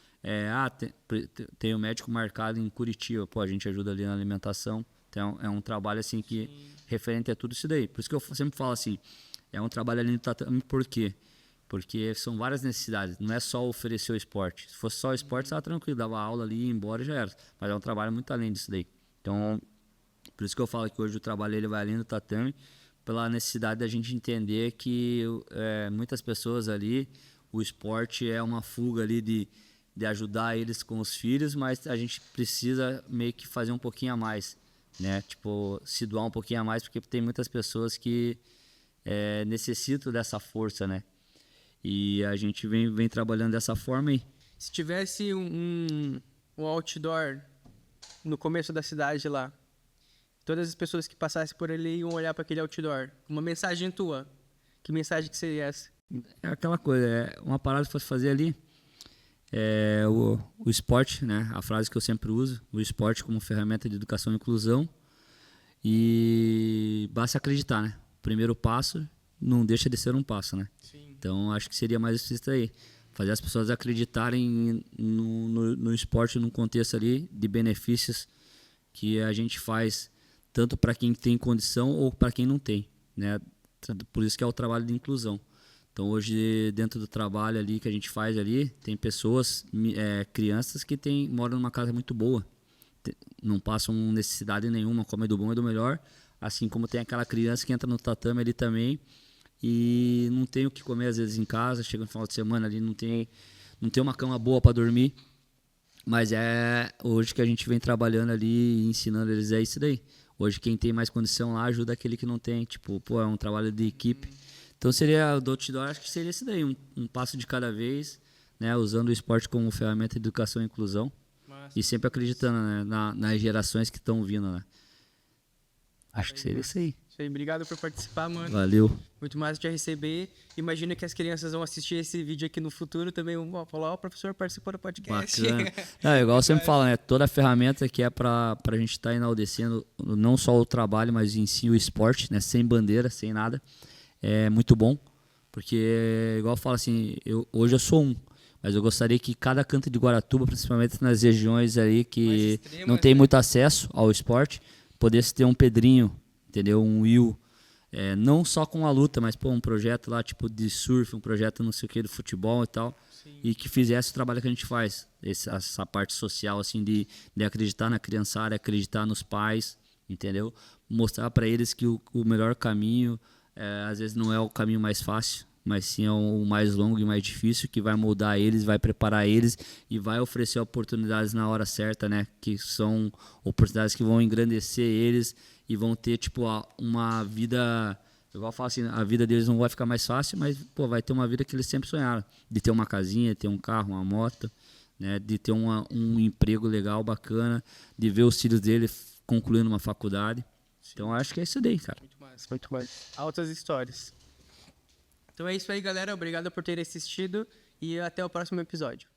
[SPEAKER 2] Tem o médico marcado em Curitiba, pô, a gente ajuda ali na alimentação. Então é um trabalho assim que referente a tudo isso daí. Por isso que eu sempre falo assim, é um trabalho ali no tatame, por quê? Porque são várias necessidades, não é só oferecer o esporte. Se fosse só o esporte, estava tranquilo, dava aula ali, ia embora e já era. Mas é um trabalho muito além disso daí. Então, por isso que eu falo que hoje o trabalho ele vai além do tatame, pela necessidade da gente entender que muitas pessoas ali, o esporte é uma fuga ali de ajudar eles com os filhos, mas a gente precisa meio que fazer um pouquinho a mais, né? Tipo, se doar um pouquinho a mais, porque tem muitas pessoas que necessitam dessa força, né? E a gente vem trabalhando dessa forma aí.
[SPEAKER 1] Se tivesse um outdoor no começo da cidade lá, todas as pessoas que passassem por ali iam olhar para aquele outdoor. Uma mensagem tua. Que mensagem que seria essa?
[SPEAKER 2] É aquela coisa, uma parada que fosse fazer ali, o esporte, né? A frase que eu sempre uso, o esporte como ferramenta de educação e inclusão. E basta acreditar, né? O primeiro passo não deixa de ser um passo, né?
[SPEAKER 1] Sim.
[SPEAKER 2] Então, acho que seria mais isso aí. Fazer as pessoas acreditarem no esporte, num contexto ali de benefícios que a gente faz tanto para quem tem condição ou para quem não tem, né? Por isso que é o trabalho de inclusão. Então, hoje, dentro do trabalho ali que a gente faz ali, tem pessoas, crianças que moram numa casa muito boa, não passam necessidade nenhuma, comem do bom e do melhor, assim como tem aquela criança que entra no tatame ali também e não tem o que comer às vezes em casa, chega no final de semana ali, não tem uma cama boa para dormir, mas hoje que a gente vem trabalhando ali e ensinando eles isso daí. Hoje quem tem mais condição lá ajuda aquele que não tem, tipo, pô, é um trabalho de equipe. Então seria do outdoor, acho que seria isso daí, um passo de cada vez, né, usando o esporte como ferramenta de educação e inclusão. Massa. E sempre acreditando, né, nas gerações que estão vindo, né. Acho que seria isso aí.
[SPEAKER 1] Obrigado por participar, mano.
[SPEAKER 2] Valeu.
[SPEAKER 1] Muito mais te receber. Imagina que as crianças vão assistir esse vídeo aqui no futuro também vão falar, o professor participou do podcast.
[SPEAKER 2] Bacana. Não, igual eu sempre falo, né? Toda a ferramenta que é pra gente estar enaltecendo não só o trabalho, mas em si o esporte, né? Sem bandeira, sem nada. É muito bom. Porque, igual eu falo assim, hoje eu sou mas eu gostaria que cada canto de Guaratuba, principalmente nas regiões aí que não tem muito acesso ao esporte, pudesse ter um Pedrinho, entendeu? Um Will, não só com a luta, mas um projeto lá tipo de surf, um projeto não sei o que do futebol e tal. Sim. E que fizesse o trabalho que a gente faz, essa parte social assim de acreditar na criançada, acreditar nos pais, entendeu? Mostrar para eles que o melhor caminho às vezes não é o caminho mais fácil, mas sim é o mais longo e mais difícil, que vai moldar eles, vai preparar eles e vai oferecer oportunidades na hora certa, né? Que são oportunidades que vão engrandecer eles e vão ter, tipo, uma vida... Eu vou falar assim, a vida deles não vai ficar mais fácil, mas, pô, vai ter uma vida que eles sempre sonharam. De ter uma casinha, de ter um carro, uma moto, né? De ter um emprego legal, bacana, de ver os filhos dele concluindo uma faculdade. Então, eu acho que é isso daí, cara.
[SPEAKER 1] Muito massa, muito massa. Altas histórias. Então é isso aí, galera. Obrigado por ter assistido e até o próximo episódio.